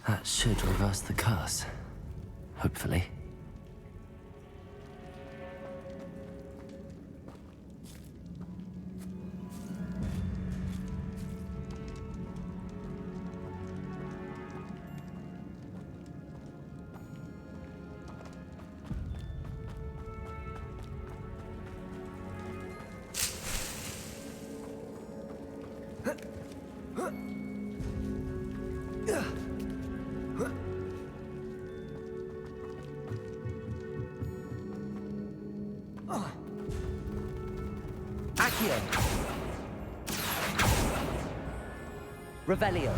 That should reverse the curse. Hopefully. Accio. Revelio.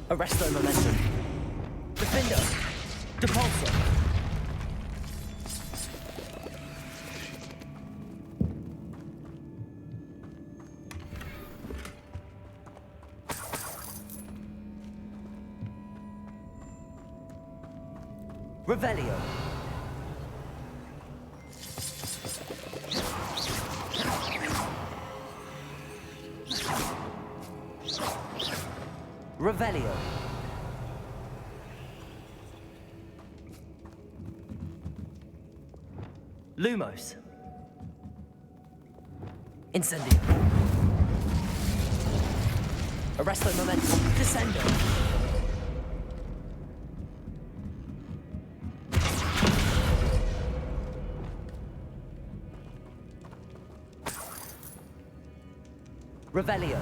Arresto momentum. Defender. Depulso. Revelio. Revelio. Lumos. Incendio. Arresto momentum. Descendo. Revelio.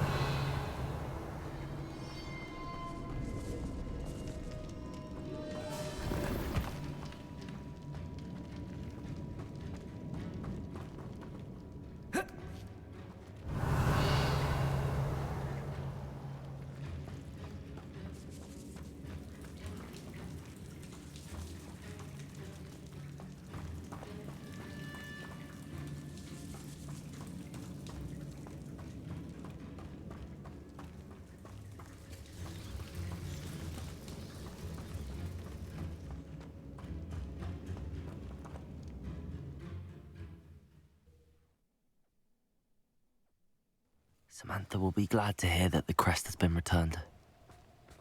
Samantha will be glad to hear that the crest has been returned.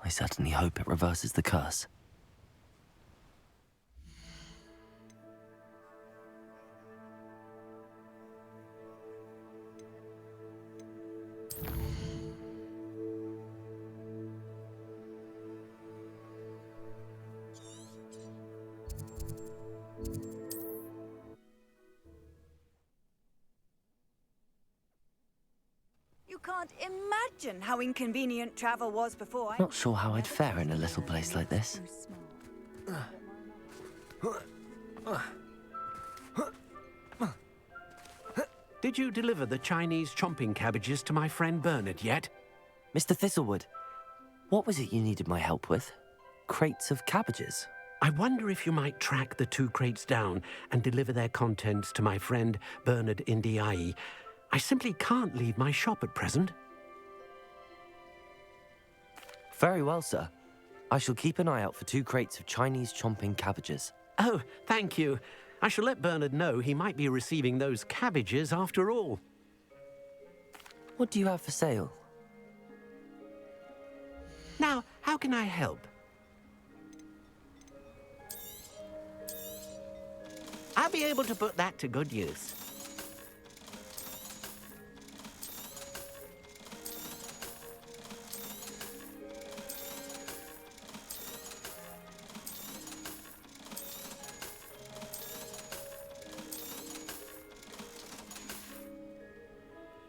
I certainly hope it reverses the curse. You can't imagine how inconvenient travel was before. Not sure how I'd fare in a little place like this. Did you deliver the Chinese chomping cabbages to my friend Bernard yet? Mr. Thistlewood, what was it you needed my help with? Crates of cabbages? I wonder if you might track the 2 crates down and deliver their contents to my friend Bernard Indiai. I simply can't leave my shop at present. Very well, sir. I shall keep an eye out for 2 crates of Chinese chomping cabbages. Oh, thank you. I shall let Bernard know he might be receiving those cabbages after all. What do you have for sale? Now, how can I help? I'll be able to put that to good use.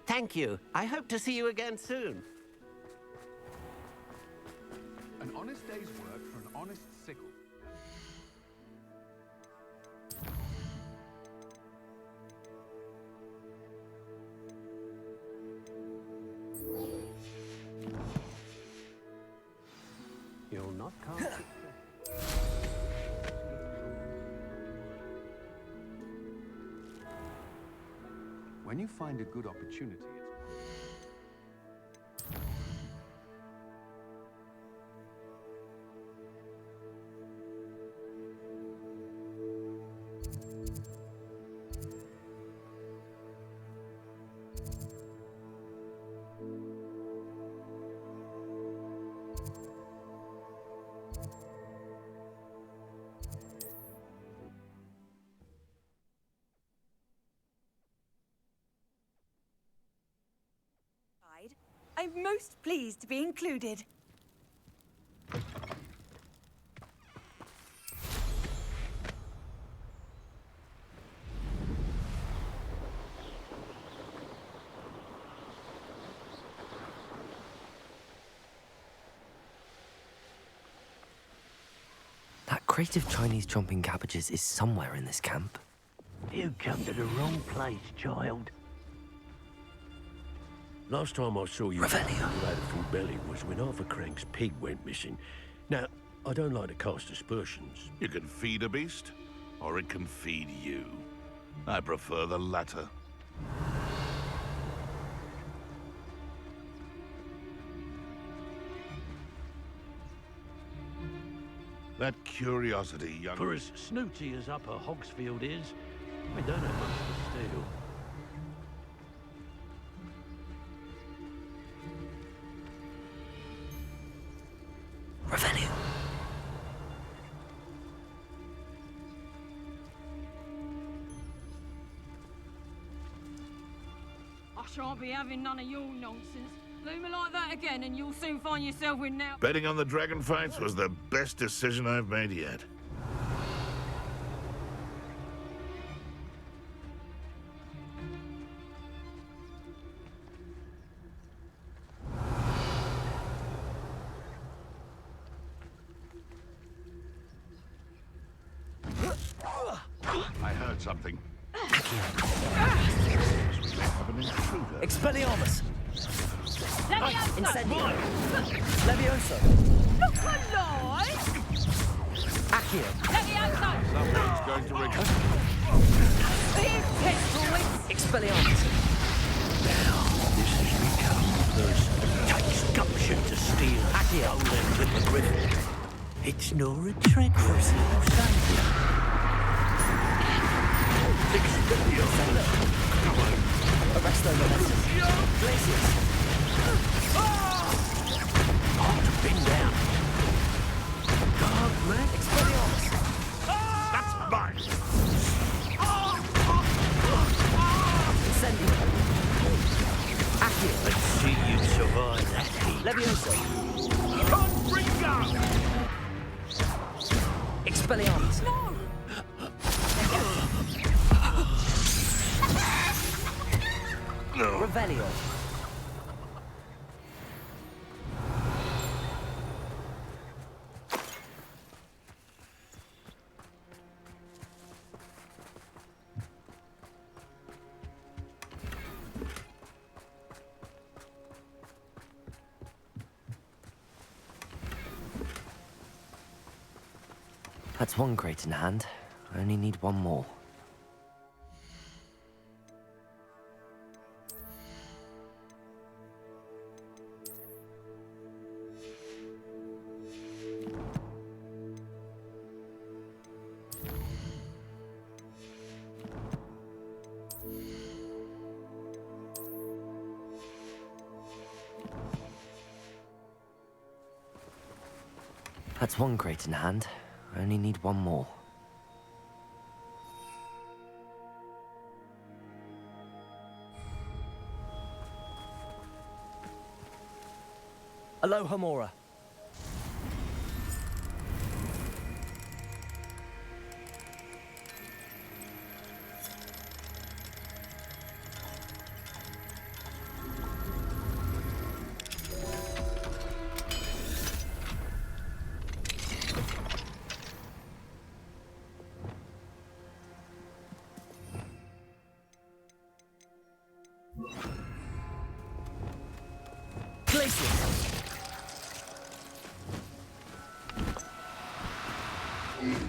Thank you. I hope to see you again soon. An honest day's work for an honest sickle. You'll not come. When you find a good opportunity, I'm most pleased to be included. That crate of Chinese chomping cabbages is somewhere in this camp. You come to the wrong place, child. Last time I saw you had a full belly was when Arthur Crank's pig went missing. Now, I don't like to cast aspersions. You can feed a beast, or it can feed you. I prefer the latter. That curiosity, young... For as snooty as Upper Hogsfield is, we don't have much to steal. Revelio. I shan't be having none of your nonsense. Do me like that again and you'll soon find yourself in now. Betting on the dragon fights was the best decision I've made yet. I heard something. Expelliarmus! Levioso! Incendio! Levioso! Look alive! Accio! Levioso! Someone's going to recover. These pistols! Expelliarmus! Now, this has become personal. Takes gumption to steal stolen hippogriff. It's no retract for you, Savior. Arresto Momentum. Glacius! Hard to pin down. God, man! Expelliarmus! That's mine! Incendio! Accio! Let's see you survive that heat. Levioso! Can't bring down! Expelliarmus! No! Revelio! That's one crate in hand. I only need one more. That's one crate in hand. I only need one more. Aloha Mora.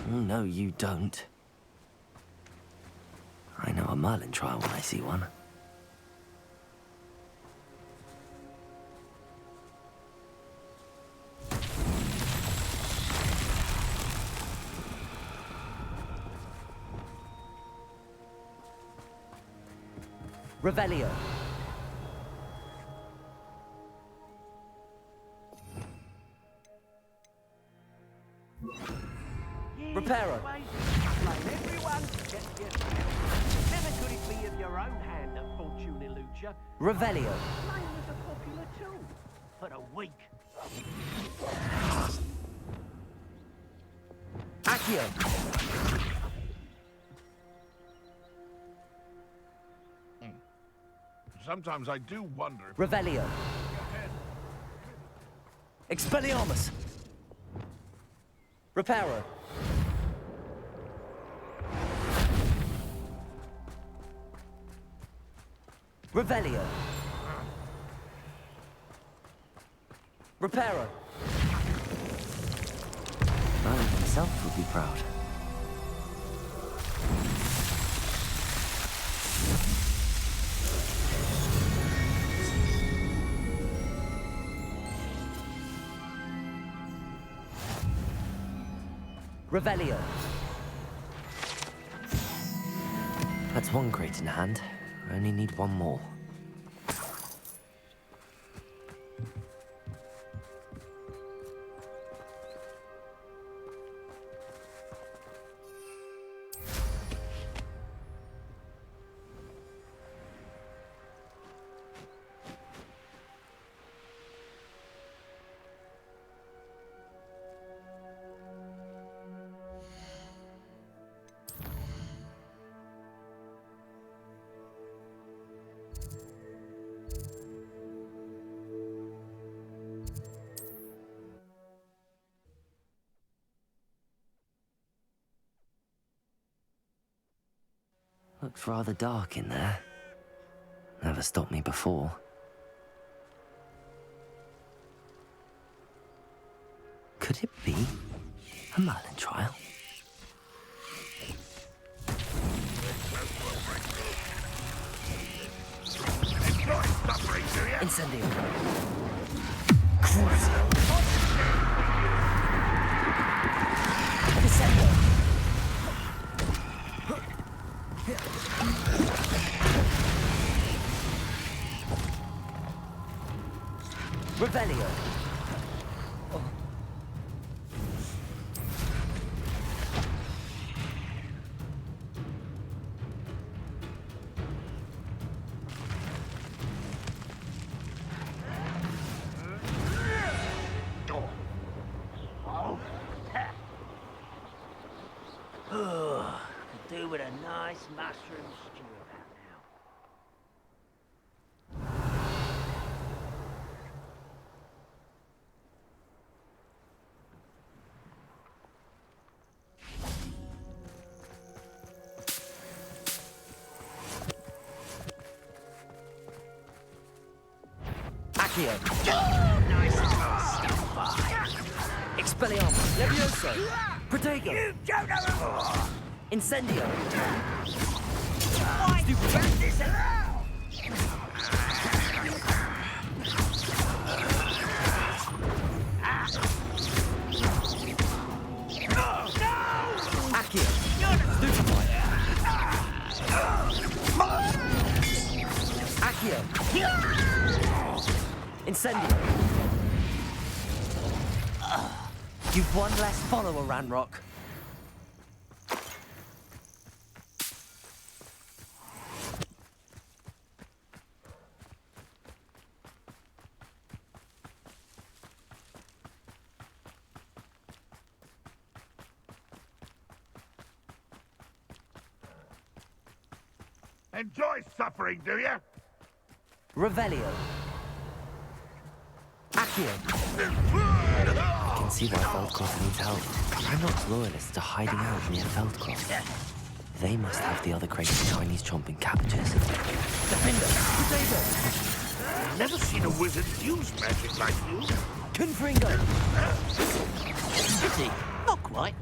No, you don't. I know a Merlin trial when I see one. Revelio. Reparo. Everyone, never could it be of your own hand that fortune eludes you. Revelio. Mine was a popular tool for the weak. Accio. Sometimes I do wonder if... Revelio. Expelliarmus. Reparo. Revelio. Reparo. Merlin himself would be proud. Revelio. That's one crate in hand. I only need one more. Looks rather dark in there. Never stopped me before. Could it be a Merlin trial? Incendio. Crucio. Incendio. Revelio. Could do with a nice mushroom stew about now. Accio. Nice stuff by. Expelliarmus. Levioso. Protego. You don't know. Incendio. Why stupid this allow? Accio. Stupefy. Accio. Incendio. You've one less follower, Ranrock. Enjoy suffering, do you? Revelio. Accio. I can see why Feldcroft needs help. Ranrock's loyalists are hiding out near Feldcroft. They must have the other crates of Chinese chomping cabbages. Defender. I've never seen a wizard use magic like you. Confringo. Is he? Not quite.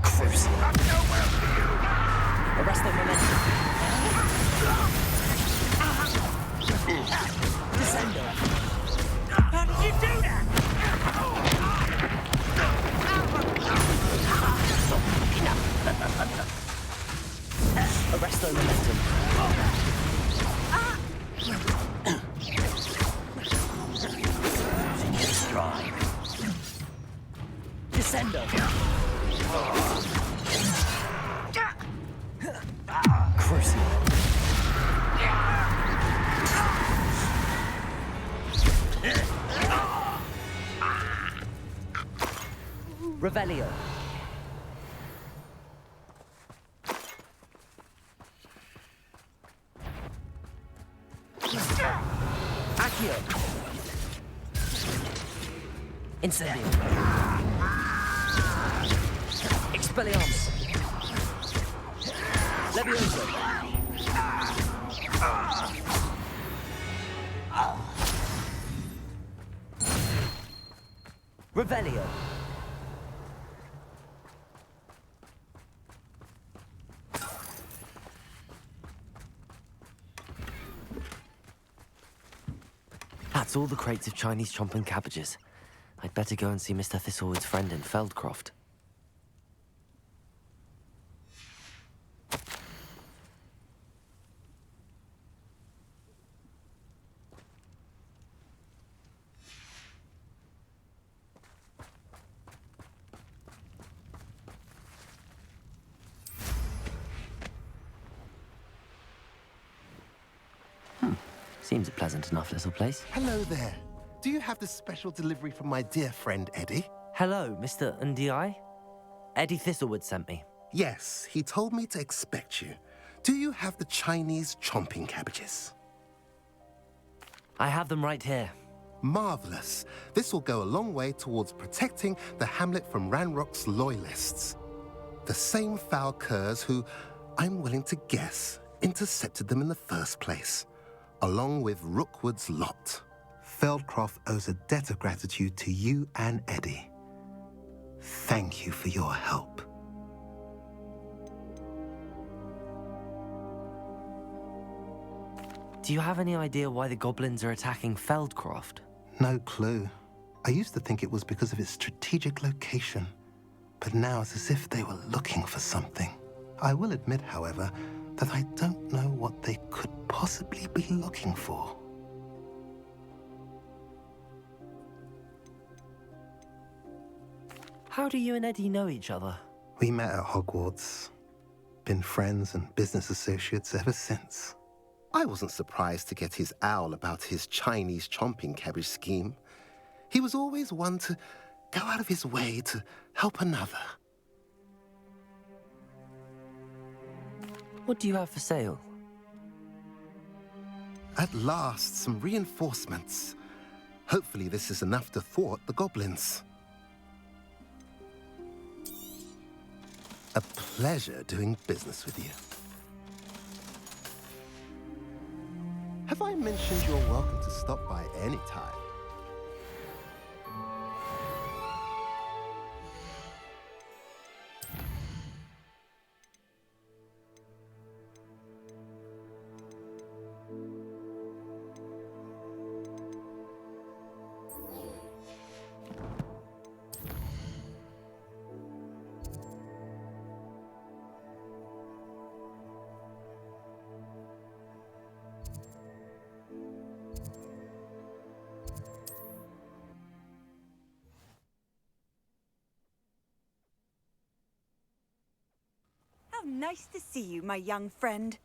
Crucial. I'm nowhere for you. Arrest their momentum. Descendo. How did you do that? Arrest their momentum. Stride. Descendo. Crucial. Revelio. Accio. Incendio. Expelliarmus. Levioso. Revelio. That's all the crates of Chinese chomping cabbages. I'd better go and see Mr. Thistlewood's friend in Feldcroft. Seems a pleasant enough little place. Hello there. Do you have this special delivery from my dear friend Eddie? Hello, Mr. Ndi. Eddie Thistlewood sent me. Yes, he told me to expect you. Do you have the Chinese chomping cabbages? I have them right here. Marvelous. This will go a long way towards protecting the hamlet from Ranrock's loyalists. The same foul curs who, I'm willing to guess, intercepted them in the first place, along with Rookwood's lot. Feldcroft owes a debt of gratitude to you and Eddie. Thank you for your help. Do you have any idea why the goblins are attacking Feldcroft? No clue. I used to think it was because of its strategic location, but now it's as if they were looking for something. I will admit, however, that I don't know what they could possibly be looking for. How do you and Eddie know each other? We met at Hogwarts. Been friends and business associates ever since. I wasn't surprised to get his owl about his Chinese chomping cabbage scheme. He was always one to go out of his way to help another. What do you have for sale? At last, some reinforcements. Hopefully this is enough to thwart the goblins. A pleasure doing business with you. Have I mentioned you're welcome to stop by any time? How nice to see you, my young friend.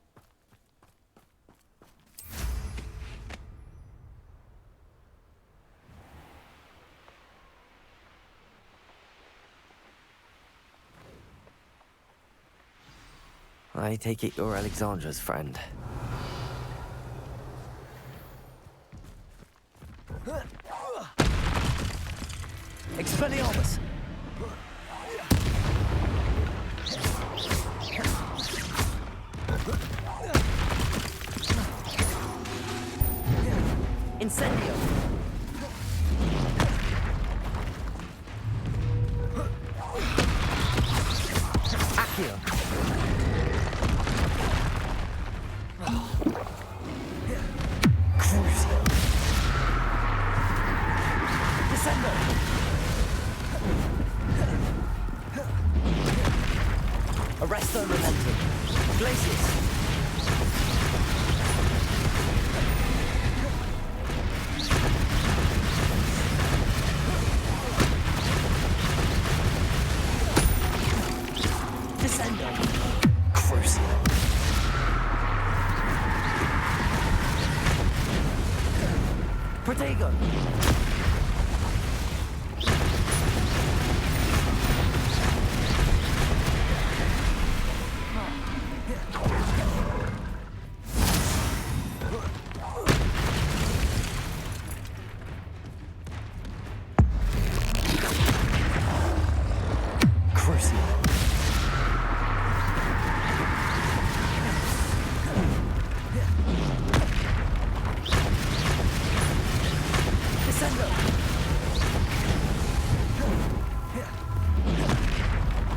I take it you're Alexandra's friend. Expelliarmus! Incendio! Accio! Crucio! Descendo! Arresto Momentum! Glacius! Protego!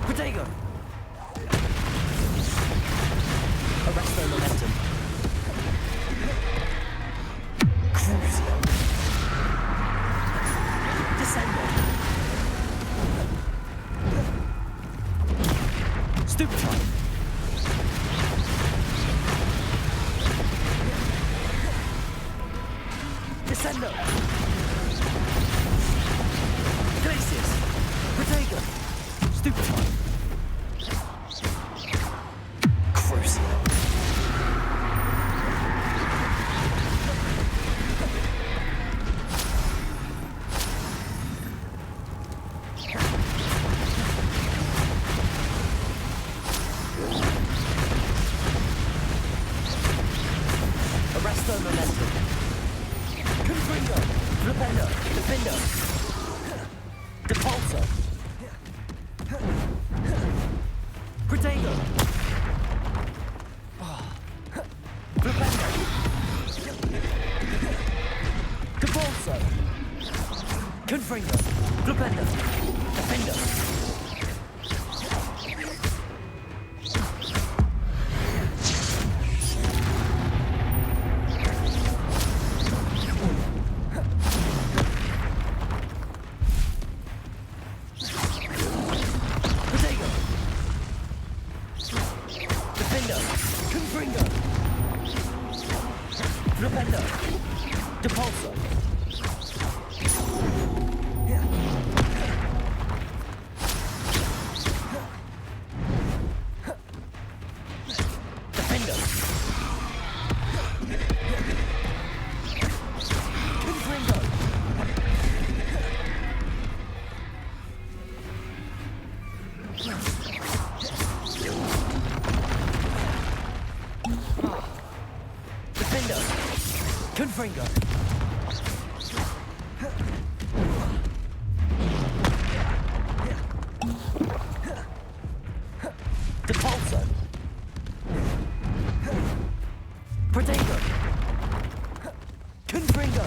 Protego! Arresto Momentum. Crucio! Descendo! Stupefy! Descendo! Glacius! Protego! Stupefy! Crucio! Arresto momentum. Confringo. Flipendo. Defendo. Depulso. Protego. Flipendo. Depulso. Confringo. Flipendo. Defendo. Confringo. Depulso. Protego. Confringo.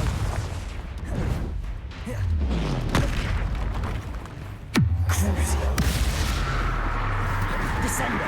Crucio. Descendo.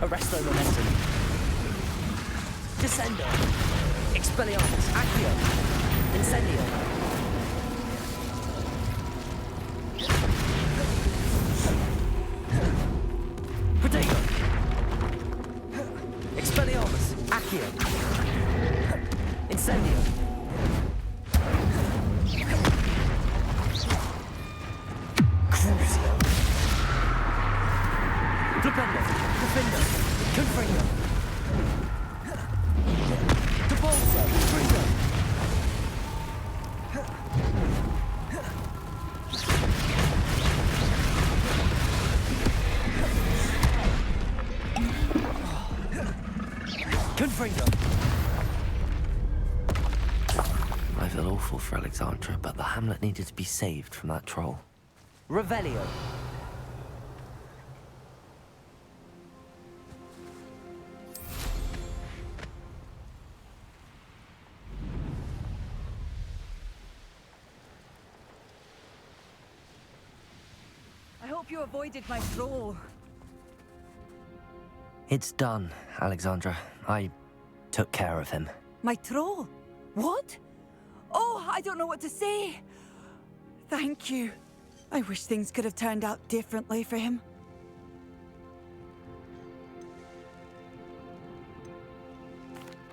Arresto momentum. Descendo. Expelliarmus. Accio. Incendio. Protego. Expelliarmus. Accio. Incendio. Crucio. Flipendo. Defendo. Confringo. Depulso. Fringo. Confringo. I feel awful for Alexandra, but the hamlet needed to be saved from that troll. Revelio. I hope you avoided my troll. It's done, Alexandra. I took care of him. My troll? What? Oh, I don't know what to say. Thank you. I wish things could have turned out differently for him.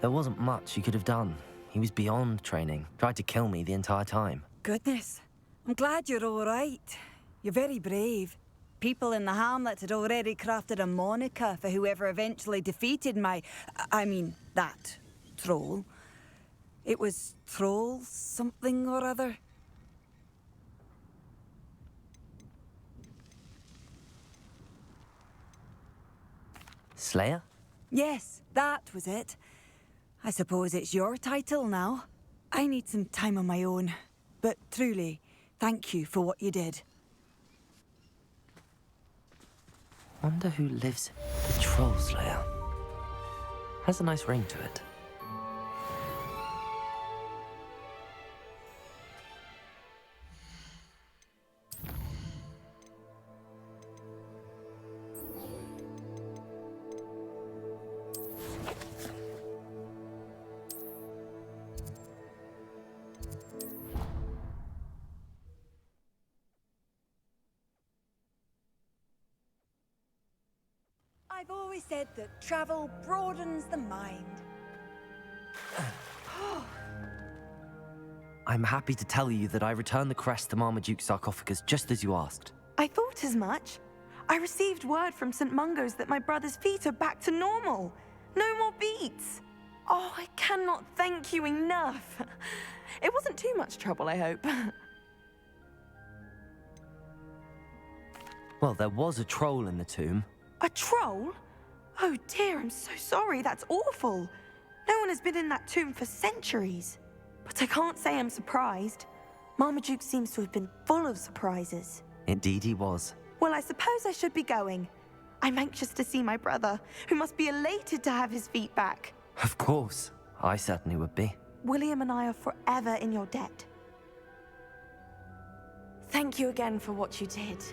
There wasn't much you could have done. He was beyond training. Tried to kill me the entire time. Goodness. I'm glad you're all right. You're very brave. People in the hamlet had already crafted a moniker for whoever eventually defeated that troll. It was Troll something or other. Slayer? Yes, that was it. I suppose it's your title now. I need some time on my own. But truly, thank you for what you did. Wonder who lives the Troll Slayer. Has a nice ring to it. I've always said that travel broadens the mind. I'm happy to tell you that I returned the crest to Marmaduke's sarcophagus just as you asked. I thought as much. I received word from St. Mungo's that my brother's feet are back to normal. No more beats. Oh, I cannot thank you enough. It wasn't too much trouble, I hope. Well, there was a troll in the tomb. A troll? Oh dear, I'm so sorry. That's awful. No one has been in that tomb for centuries. But I can't say I'm surprised. Marmaduke seems to have been full of surprises. Indeed he was. Well, I suppose I should be going. I'm anxious to see my brother, who must be elated to have his feet back. Of course. I certainly would be. William and I are forever in your debt. Thank you again for what you did.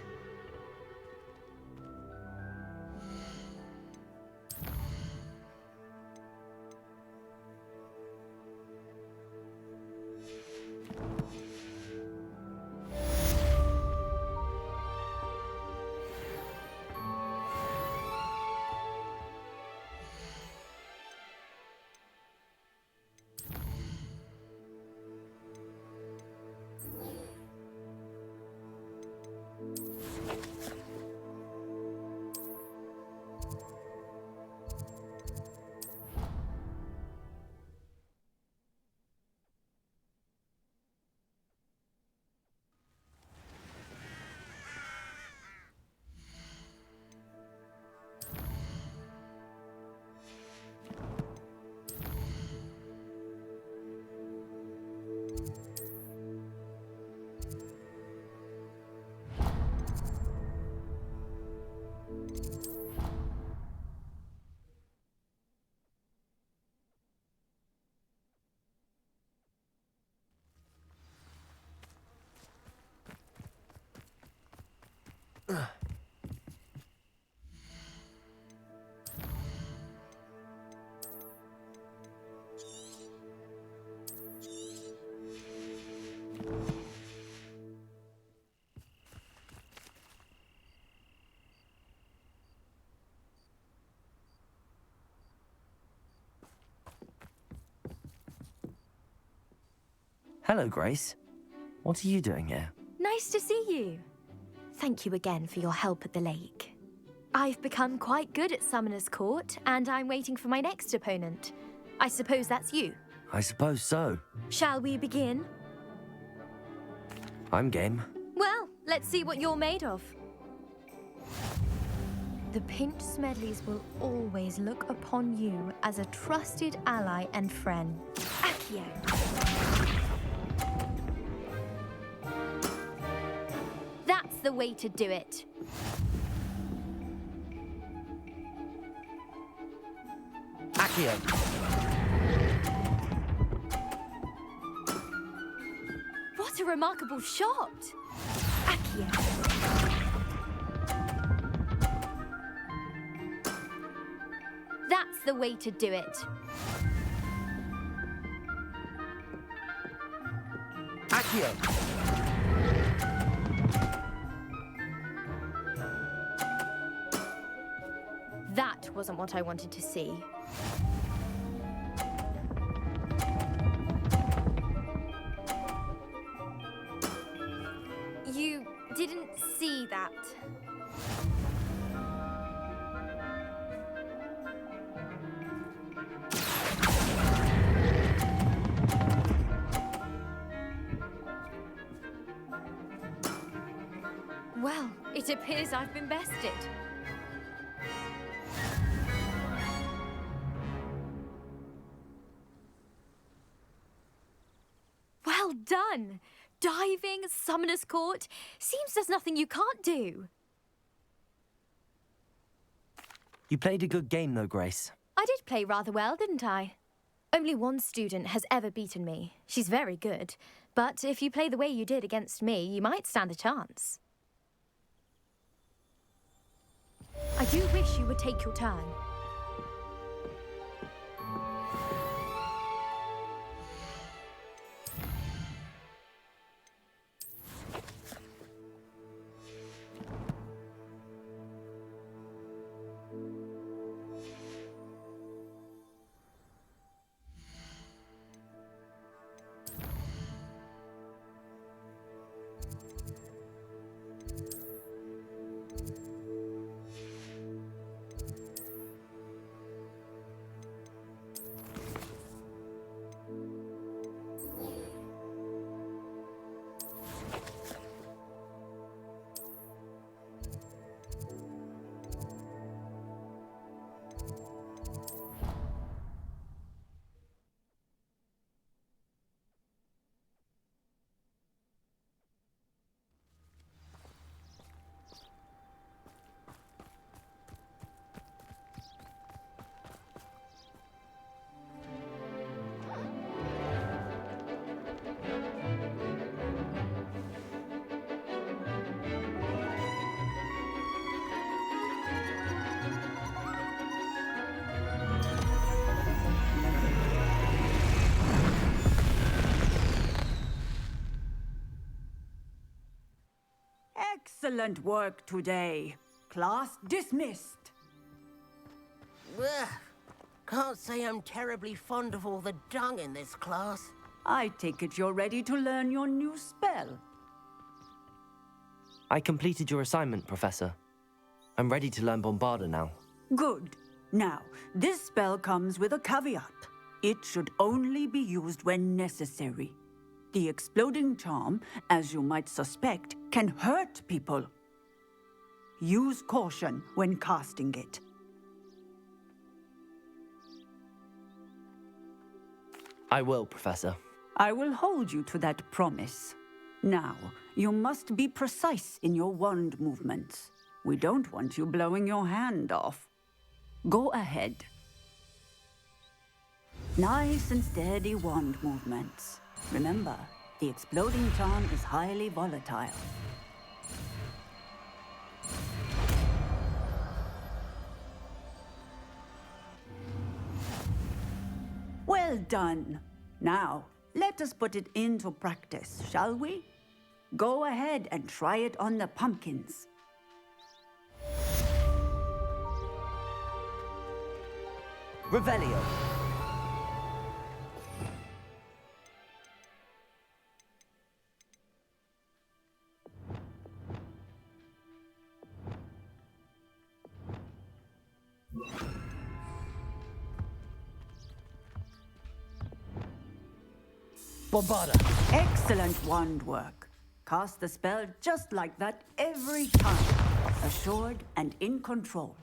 Hello, Grace. What are you doing here? Nice to see you. Thank you again for your help at the lake. I've become quite good at Summoner's Court, and I'm waiting for my next opponent. I suppose that's you. I suppose so. Shall we begin? I'm game. Well, let's see what you're made of. The Pinched Smedleys will always look upon you as a trusted ally and friend. Accio. That's the way to do it. Accio. What a remarkable shot! Accio. That's the way to do it. Accio. That wasn't what I wanted to see. You didn't see that. Well, it appears I've been bested. Well done! Diving, Summoner's Court. Seems there's nothing you can't do. You played a good game, though, Grace. I did play rather well, didn't I? Only one student has ever beaten me. She's very good. But if you play the way you did against me, you might stand a chance. I do wish you would take your turn. Excellent work today. Class dismissed. Ugh. Can't say I'm terribly fond of all the dung in this class. I take it you're ready to learn your new spell. I completed your assignment, Professor. I'm ready to learn Bombarda now. Good. Now, this spell comes with a caveat. It should only be used when necessary. The exploding charm, as you might suspect, can hurt people. Use caution when casting it. I will, Professor. I will hold you to that promise. Now, you must be precise in your wand movements. We don't want you blowing your hand off. Go ahead. Nice and steady wand movements. Remember, the exploding charm is highly volatile. Well done. Now, let us put it into practice, shall we? Go ahead and try it on the pumpkins. Revelio. Bombarda. Excellent wand work. Cast the spell just like that every time. Assured and in control.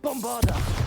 Bombarda!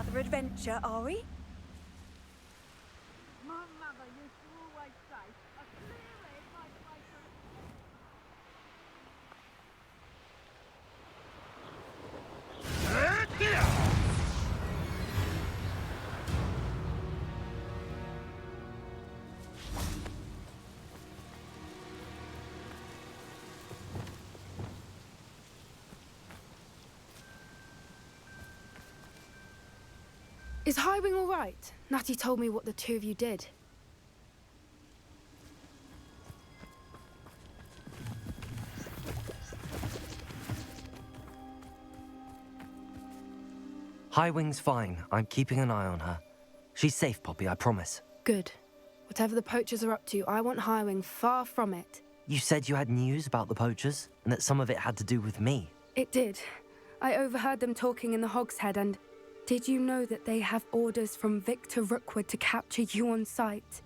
another adventure, are we? My mother used to always say, a clear head makes way for Is Highwing all right? Natty told me what the two of you did. Highwing's fine. I'm keeping an eye on her. She's safe, Poppy, I promise. Good. Whatever the poachers are up to, I want Highwing far from it. You said you had news about the poachers, and that some of it had to do with me. It did. I overheard them talking in the Hogshead, and did you know that they have orders from Victor Rookwood to capture you on sight?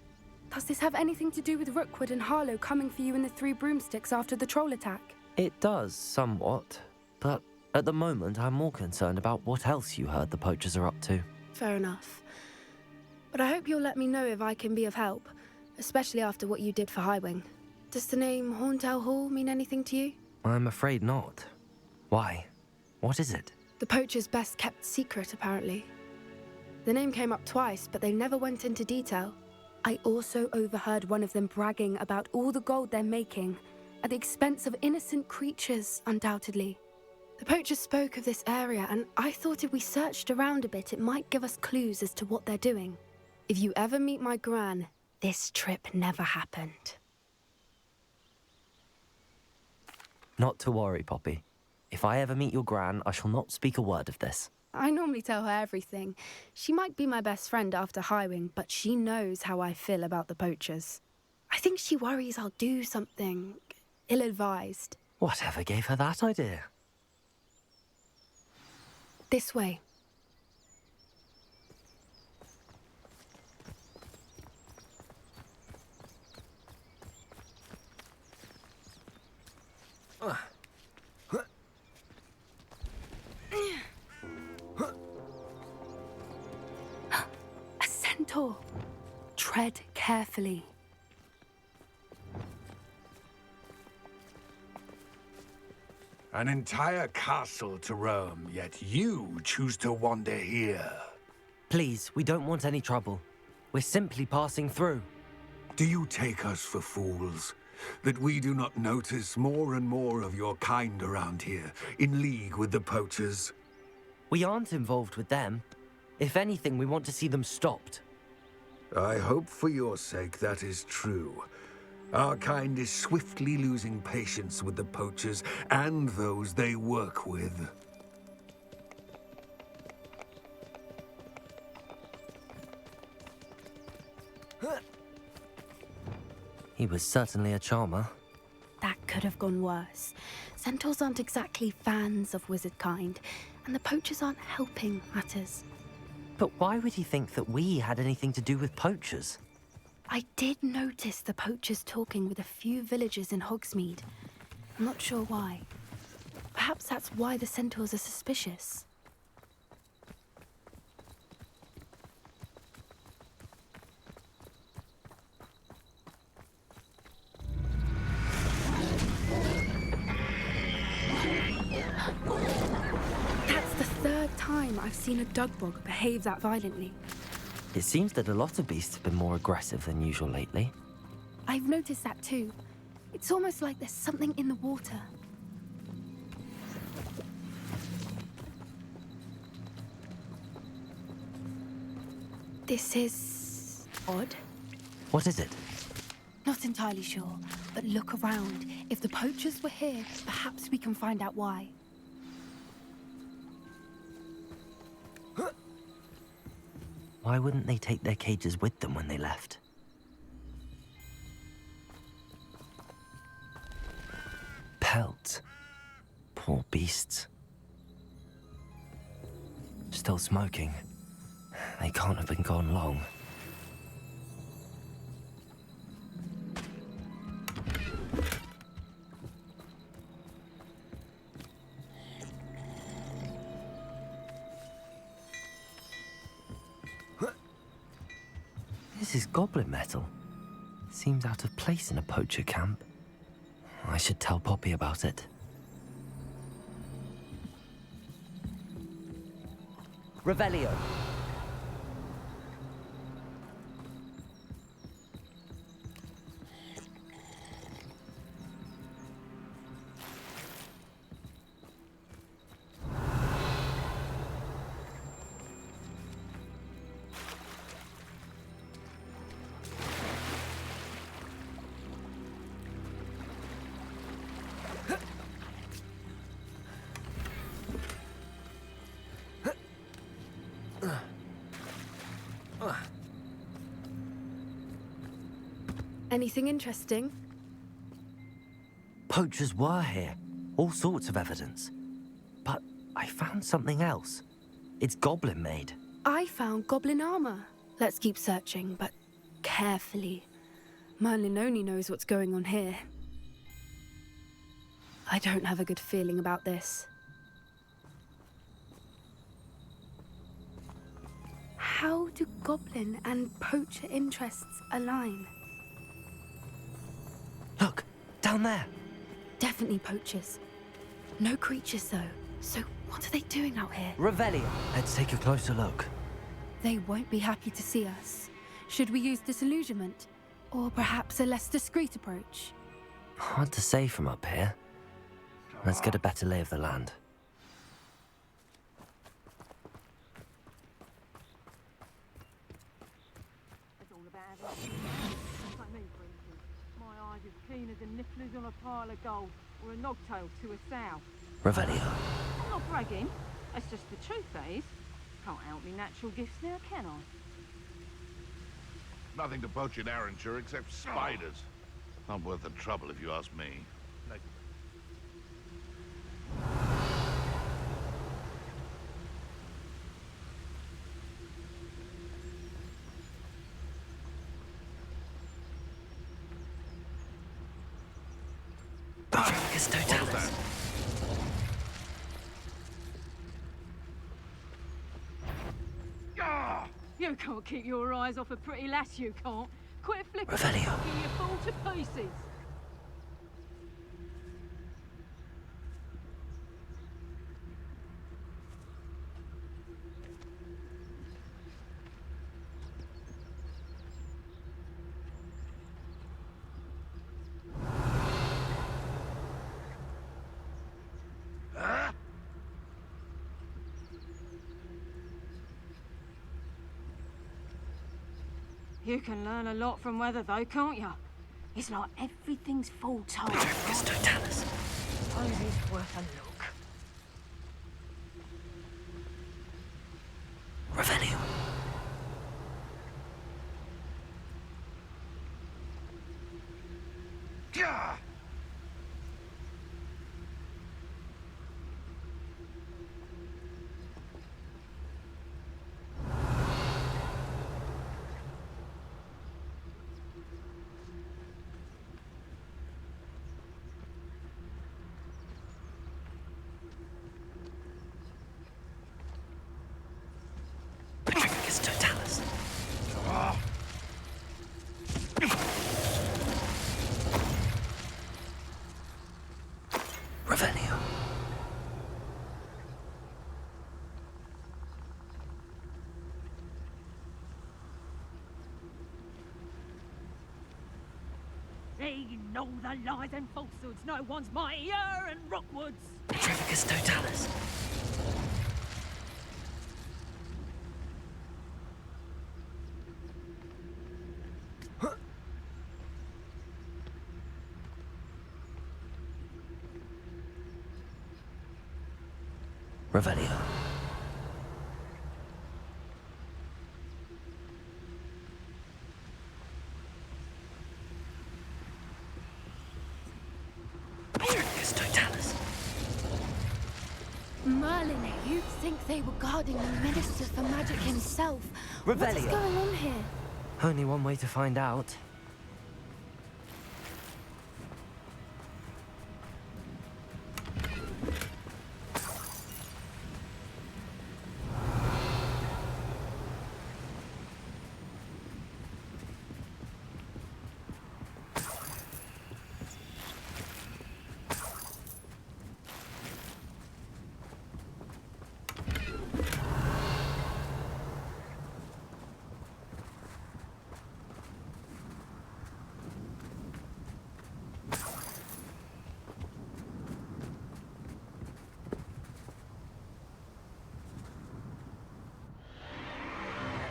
Does this have anything to do with Rookwood and Harlow coming for you in the Three Broomsticks after the troll attack? It does, somewhat. But at the moment, I'm more concerned about what else you heard the poachers are up to. Fair enough. But I hope you'll let me know if I can be of help, especially after what you did for Highwing. Does the name Horntail Hall mean anything to you? I'm afraid not. Why? What is it? The poacher's best kept secret, apparently. The name came up twice, but they never went into detail. I also overheard one of them bragging about all the gold they're making, at the expense of innocent creatures, undoubtedly. The poacher spoke of this area, and I thought if we searched around a bit, it might give us clues as to what they're doing. If you ever meet my gran, this trip never happened. Not to worry, Poppy. If I ever meet your gran, I shall not speak a word of this. I normally tell her everything. She might be my best friend after Highwing, but she knows how I feel about the poachers. I think she worries I'll do something ill-advised. Whatever gave her that idea? This way. A centaur. Tread carefully. An entire castle to roam, yet you choose to wander here. Please, we don't want any trouble. We're simply passing through. Do you take us for fools? That we do not notice more and more of your kind around here, in league with the poachers? We aren't involved with them. If anything, we want to see them stopped. I hope for your sake that is true. Our kind is swiftly losing patience with the poachers and those they work with. He was certainly a charmer. That could have gone worse. Centaurs aren't exactly fans of wizard kind, and the poachers aren't helping matters. But why would he think that we had anything to do with poachers? I did notice the poachers talking with a few villagers in Hogsmeade. I'm not sure why. Perhaps that's why the centaurs are suspicious. That's the third time I've seen a dugbog behave that violently. It seems that a lot of beasts have been more aggressive than usual lately. I've noticed that too. It's almost like there's something in the water. This is odd. What is it? Not entirely sure, but look around. If the poachers were here, perhaps we can find out why. Why wouldn't they take their cages with them when they left? Pelts. Poor beasts. Still smoking. They can't have been gone long. This is goblin metal. Seems out of place in a poacher camp. I should tell Poppy about it. Revelio. Anything interesting? Poachers were here. All sorts of evidence. But I found something else. It's goblin made. I found goblin armor. Let's keep searching, but carefully. Merlin only knows what's going on here. I don't have a good feeling about this. How do goblin and poacher interests align? Look, down there. Definitely poachers. No creatures, though. So what are they doing out here? Revelio. Let's take a closer look. They won't be happy to see us. Should we use disillusionment? Or perhaps a less discreet approach? Hard to say from up here. Let's get a better lay of the land. My eyes as keen as a niffler's on a pile of gold, or a nogtail to a sow. Revelio. I'm not bragging. That's just the truth, that is. Can't help me natural gifts now, can I? Nothing to poach in Arranshire except spiders. Not worth the trouble if you ask me. You can't keep your eyes off a pretty lass, you can't. Quit flipping Revelio. you fall to pieces. You can learn a lot from weather, though, can't you? It's like everything's foretold. Suppose it's worth a look. Revelio. Gah! Totalis. Revelio. They know the lies and falsehoods no one's mightier and Rockwoods. Petrificus Totalis. Revelio. Petrificus Totalis. Merlin, you'd think they were guarding the Minister for Magic himself. What is Revelio. going on here? Only one way to find out.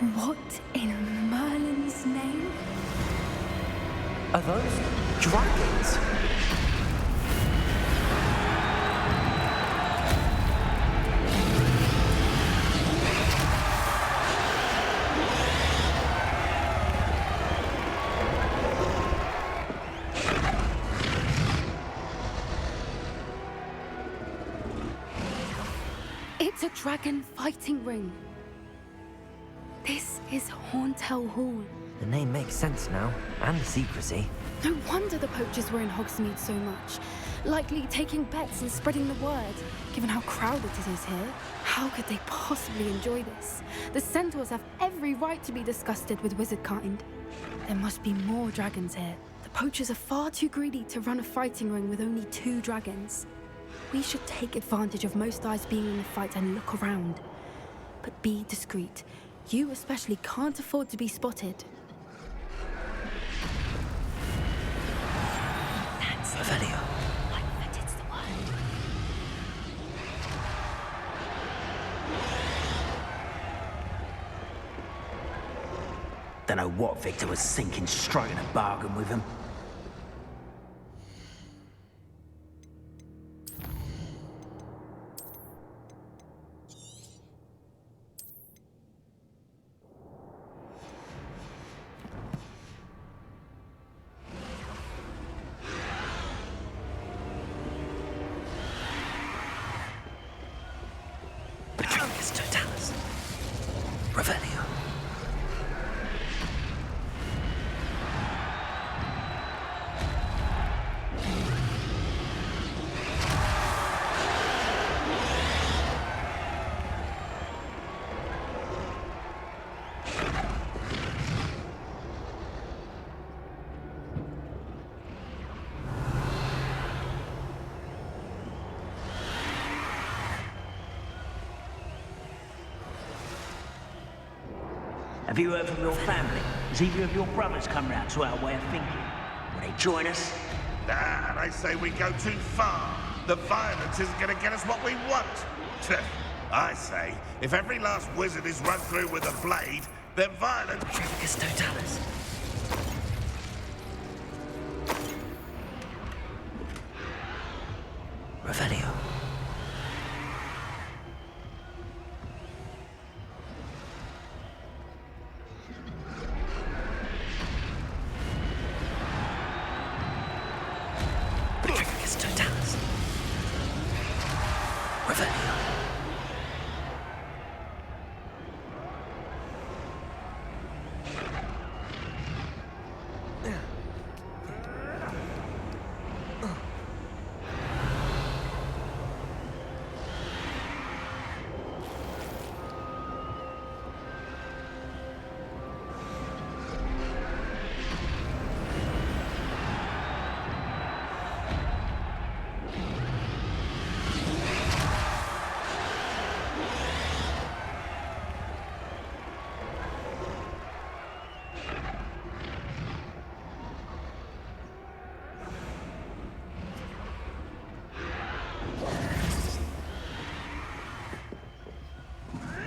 What in Merlin's name? Are those dragons? It's a dragon fighting ring. This is Horntail Hall. The name makes sense now, and the secrecy. No wonder the poachers were in Hogsmeade so much. Likely taking bets and spreading the word, given how crowded it is here. How could they possibly enjoy this? The centaurs have every right to be disgusted with wizard kind. There must be more dragons here. The poachers are far too greedy to run a fighting ring with only 2 dragons. We should take advantage of most eyes being in the fight and look around. But be discreet. You especially can't afford to be spotted. That's Revelio. That it's the word. Don't know what Victor was thinking, striking a bargain with him. Revelio. Have you heard from your family? Has either of your brothers come round to our way of thinking? Will they join us? Nah, they say we go too far. The violence isn't gonna get us what we want. I say, if every last wizard is run through with a blade, then violence... Tricus totalis. Revelio. Tricus totalis. Revelio.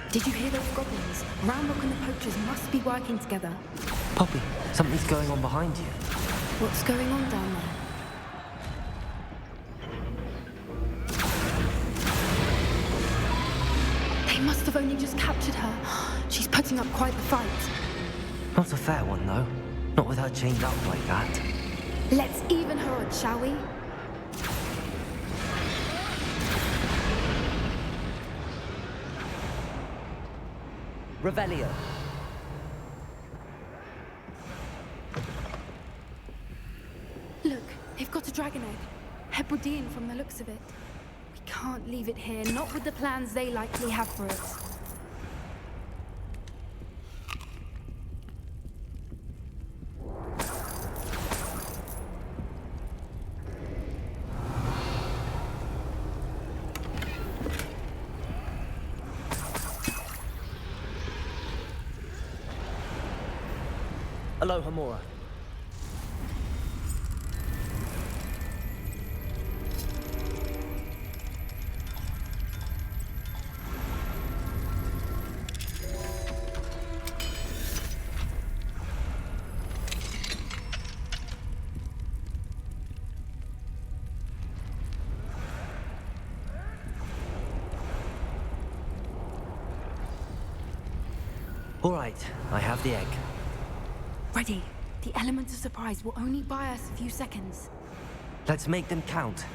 Did you hear those goblins? Ramrock and the poachers must be working together. Poppy, something's going on behind you. What's going on down there? They must have only just captured her. She's putting up quite the fight. Not a fair one, though. Not with her chained up like that. Let's even her odds, shall we? Revelio. Look, they've got a dragon egg. Hebridean from the looks of it. We can't leave it here, not with the plans they likely have for it. Aloha Mora. All right, I have the egg. Ready. The element of surprise will only buy us a few seconds. Let's make them count.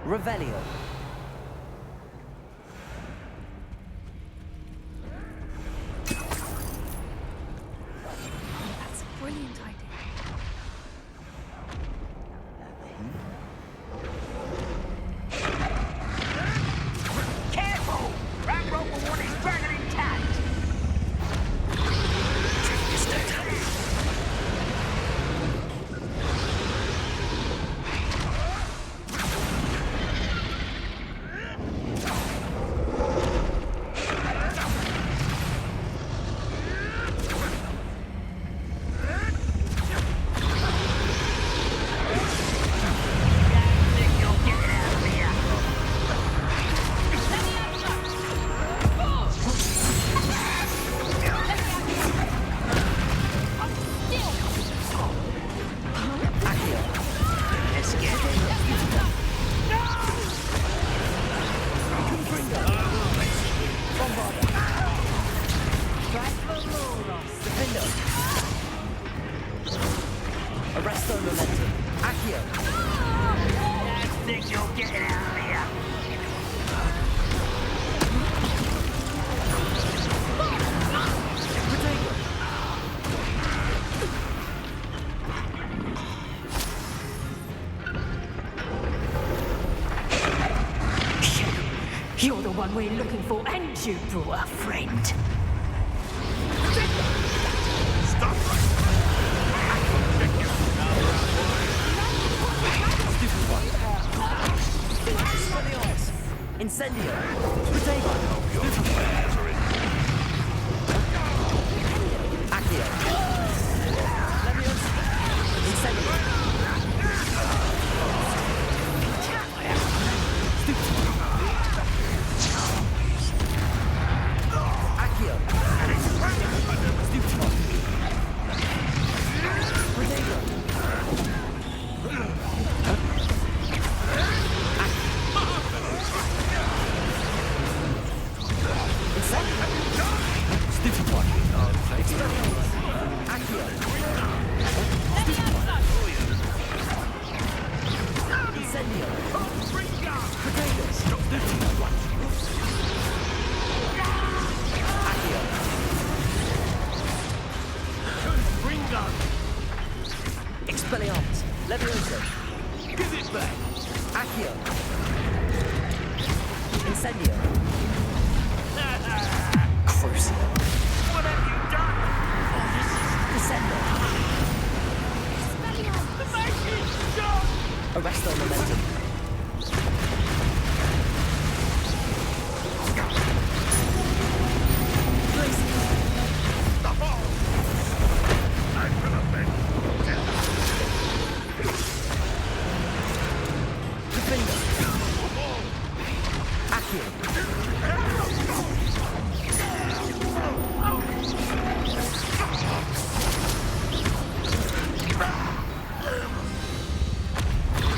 Revelio. That's a brilliant idea. Careful! Ranrock will want his dragon intact! Arresto momentum. Accio. I think you'll get it out of here. You're the one we're looking for, and you brought a friend. Stop right. Incendio. Protego. Accio. Leviosa. Incendio. Accio. Protego. Expelliarmus. Levioso. Give it back. Accio. Incendio. Crucio. What have you done? Descendo. The machine's shot! Arresto momentum.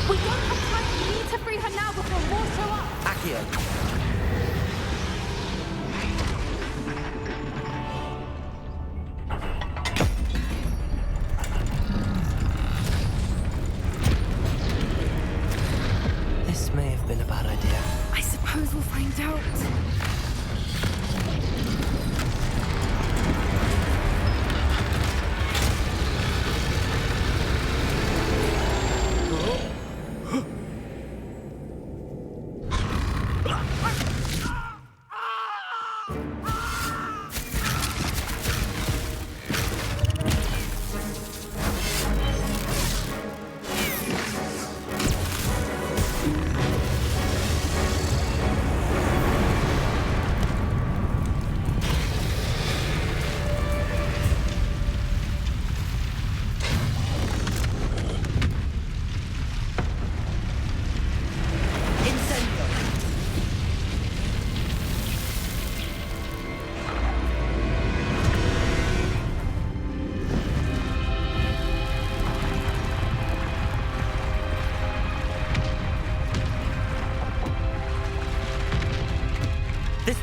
We don't have time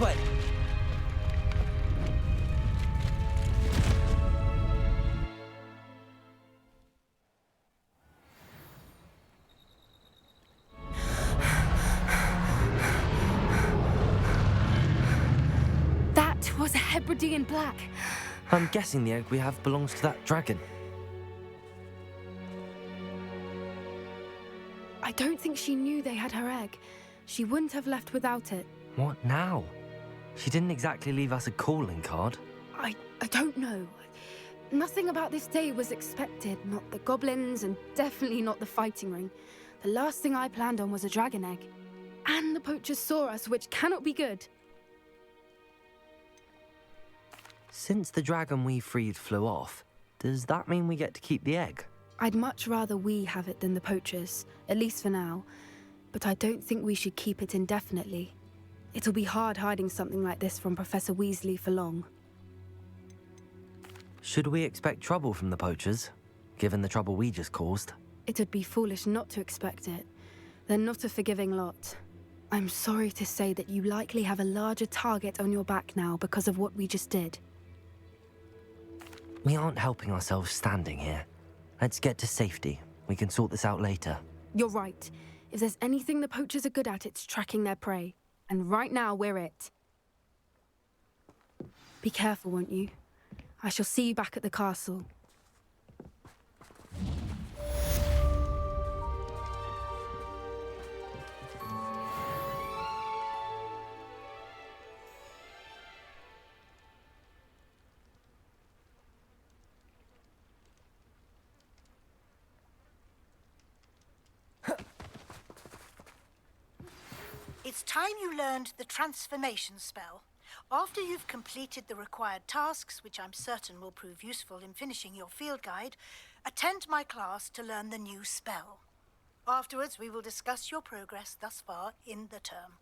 way! That was a Hebridean black. I'm guessing the egg we have belongs to that dragon. I don't think she knew they had her egg. She wouldn't have left without it. What now? She didn't exactly leave us a calling card. I don't know. Nothing about this day was expected. Not the goblins, and definitely not the fighting ring. The last thing I planned on was a dragon egg. And the poachers saw us, which cannot be good. Since the dragon we freed flew off, does that mean we get to keep the egg? I'd much rather we have it than the poachers, at least for now. But I don't think we should keep it indefinitely. It'll be hard hiding something like this from Professor Weasley for long. Should we expect trouble from the poachers, given the trouble we just caused? It'd be foolish not to expect it. They're not a forgiving lot. I'm sorry to say that you likely have a larger target on your back now because of what we just did. We aren't helping ourselves standing here. Let's get to safety. We can sort this out later. You're right. If there's anything the poachers are good at, it's tracking their prey. And right now, we're it. Be careful, won't you? I shall see you back at the castle. It's time you learned the transformation spell. After you've completed the required tasks, which I'm certain will prove useful in finishing your field guide, attend my class to learn the new spell. Afterwards, we will discuss your progress thus far in the term.